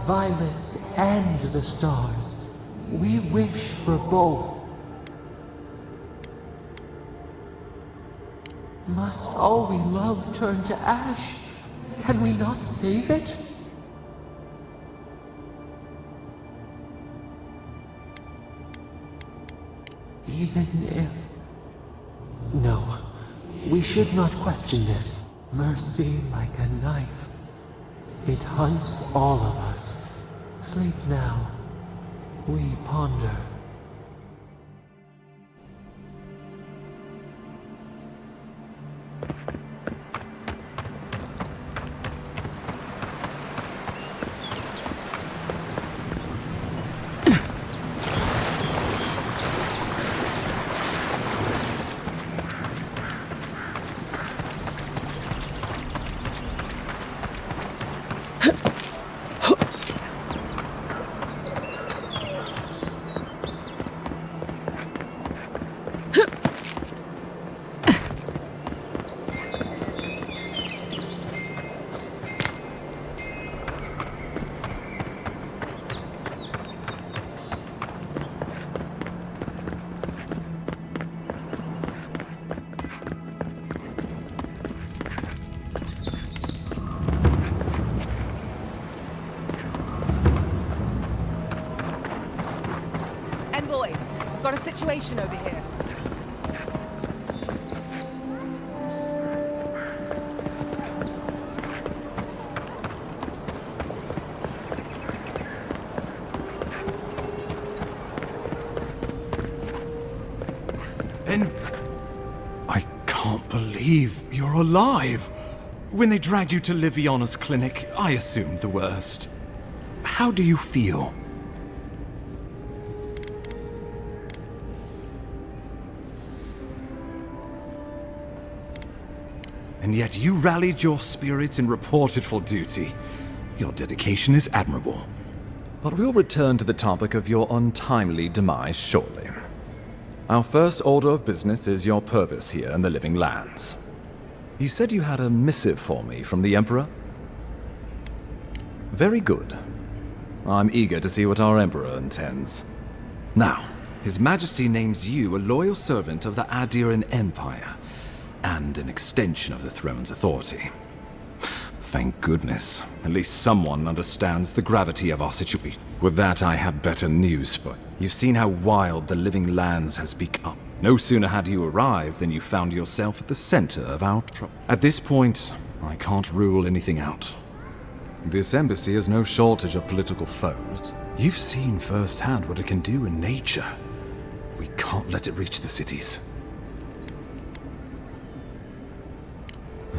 Violets and the stars. We wish for both. Must all we love turn to ash? Can we not save it? Even if... No, we should not question this. Mercy like a knife. It hunts all of us. Sleep now. We ponder. got a situation over here. And I can't believe you're alive. When they dragged you to Liviana's clinic, I assumed the worst. How do you feel? And yet you rallied your spirits and reported for duty. Your dedication is admirable. But we'll return to the topic of your untimely demise shortly. Our first order of business is your purpose here in the Living Lands. You said you had a missive for me from the Emperor? Very good. I'm eager to see what our Emperor intends. Now, His Majesty names you a loyal servant of the Adiran Empire, and an extension of the throne's authority. Thank goodness. At least someone understands the gravity of our situation. With that, I have better news for you. You've seen how wild the Living Lands has become. No sooner had you arrived than you found yourself at the center of our trouble. At this point, I can't rule anything out. This embassy has no shortage of political foes. You've seen firsthand what it can do in nature. We can't let it reach the cities.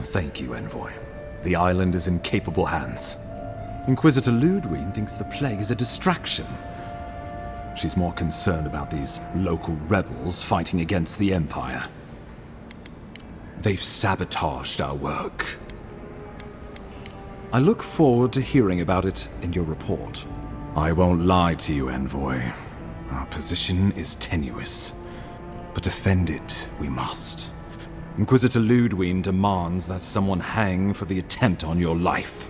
Thank you, Envoy. The island is in capable hands. Inquisitor Ludwig thinks the plague is a distraction. She's more concerned about these local rebels fighting against the Empire. They've sabotaged our work. I look forward to hearing about it in your report. I won't lie to you, Envoy. Our position is tenuous, but defend it we must. Inquisitor Ludwig demands that someone hang for the attempt on your life.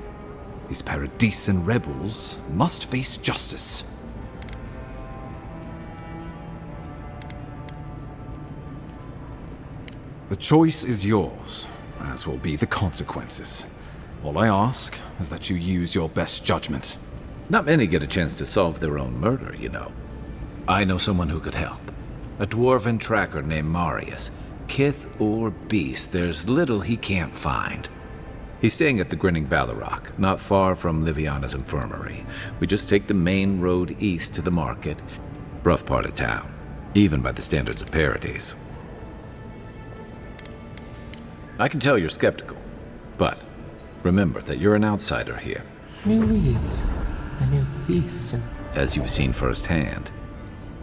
These Paradisian rebels must face justice. The choice is yours, as will be the consequences. All I ask is that you use your best judgment. Not many get a chance to solve their own murder, you know. I know someone who could help. A dwarven tracker named Marius. Kith or beast, there's little he can't find. He's staying at the Grinning Ballarrock, not far from Liviana's infirmary. We just take the main road east to the market. Rough part of town, even by the standards of Paradise. I can tell you're skeptical, but remember that you're an outsider here. New weeds, a new beast. As you've seen firsthand.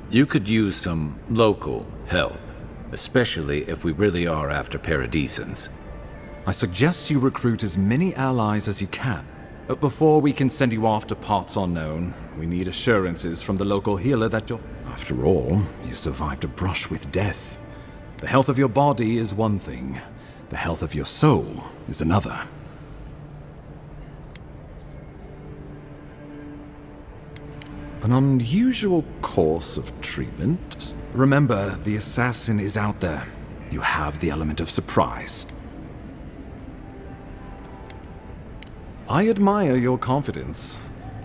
You could use some local help, especially if we really are after Paradisans. I suggest you recruit as many allies as you can. But before we can send you off to parts unknown, we need assurances from the local healer that you're... After all, you survived a brush with death. The health of your body is one thing. The health of your soul is another. An unusual course of treatment. Remember, the assassin is out there. You have the element of surprise. I admire your confidence.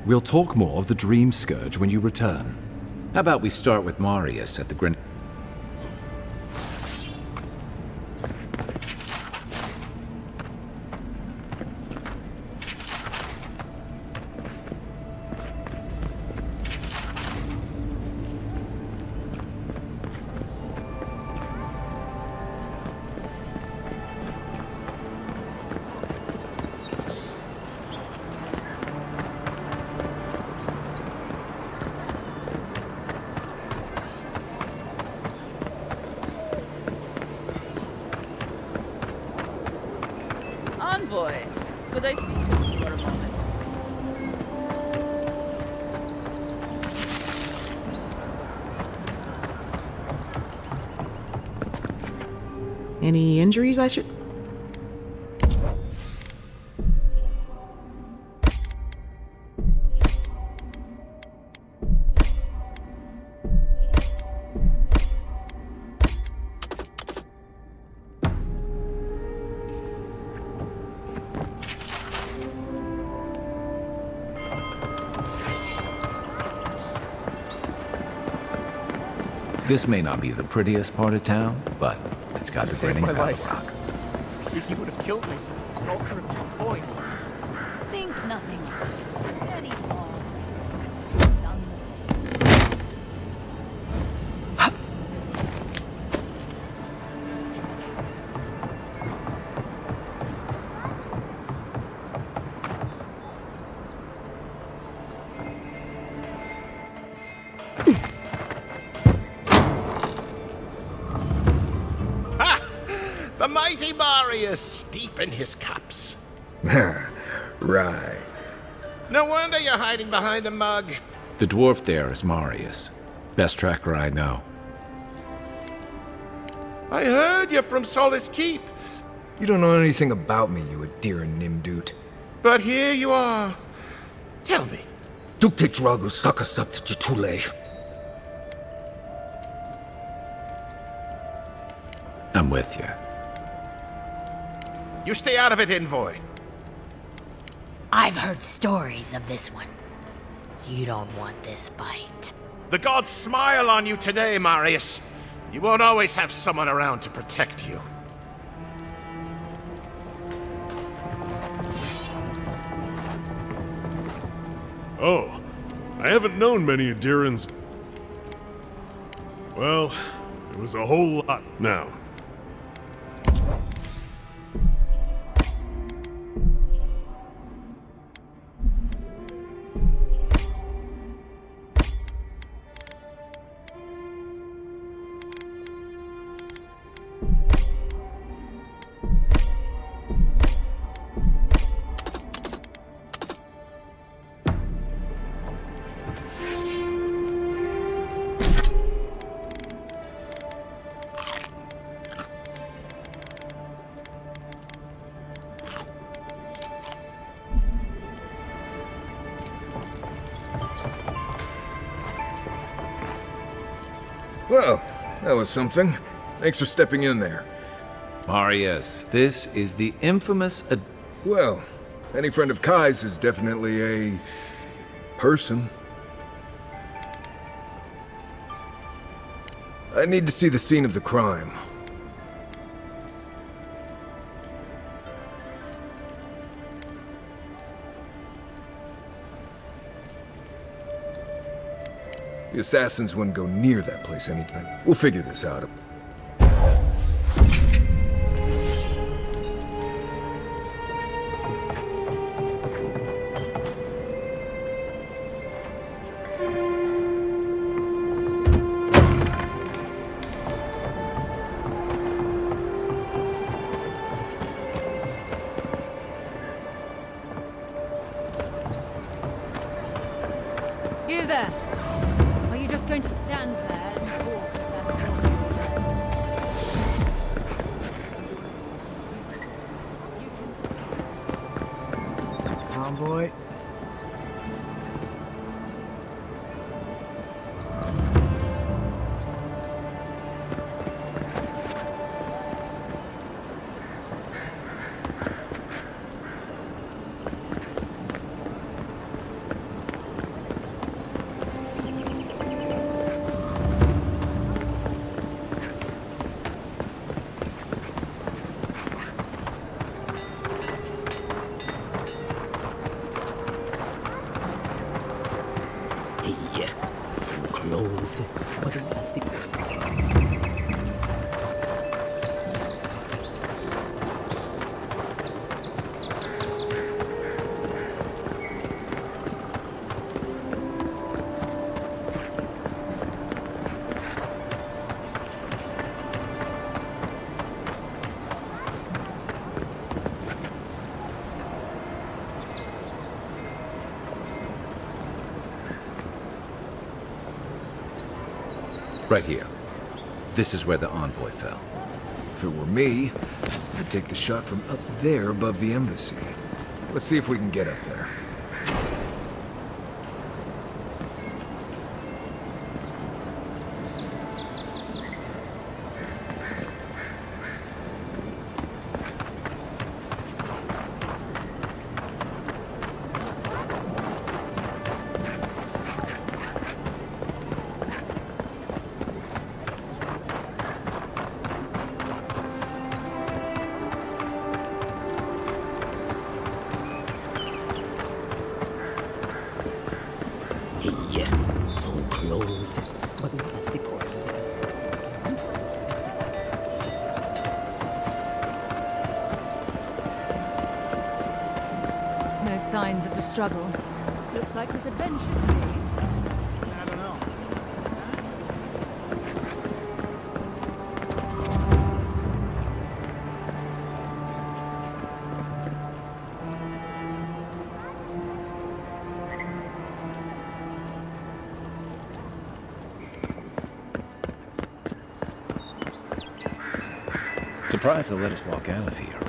We'll talk more of the Dream Scourge when you return. How about we start with Marius at the Grin... Envoy, could I speak with you for a moment? Any injuries I should... This may not be the prettiest part of town, but it's got the Saved grinning my battle life. rock. He would have killed me. All for a few coins. Think nothing of it. Very all. Done. The mighty Marius, deep in his cups. Right. No wonder you're hiding behind a mug. The dwarf there is Marius. Best tracker I know. I heard you're from Solace Keep, You don't know anything about me, you Adira Nimdut. but here you are. Tell me. Dukte Dragu Sakasat Jitule. I'm with you. You stay out of it, Envoy. I've heard stories of this one. You don't want this fight. The gods smile on you today, Marius. You won't always have someone around to protect you. Oh, I haven't known many Adirans. Well, it was a whole lot now. Well, that was something. Thanks for stepping in there. Marius, this is the infamous Well, any friend of Kai's is definitely a person. I need to see the scene of the crime. The assassins wouldn't go near that place anytime. We'll figure this out. You there! Are you just going to stand there and walk that Envoy. So close. What a nasty. right here. This is where the envoy fell. If it were me, I'd take the shot from up there above the embassy. Let's see if we can get up there. so close. No signs of a struggle. Looks like there's adventure to me. I don't know. Surprised they'll let us walk out of here.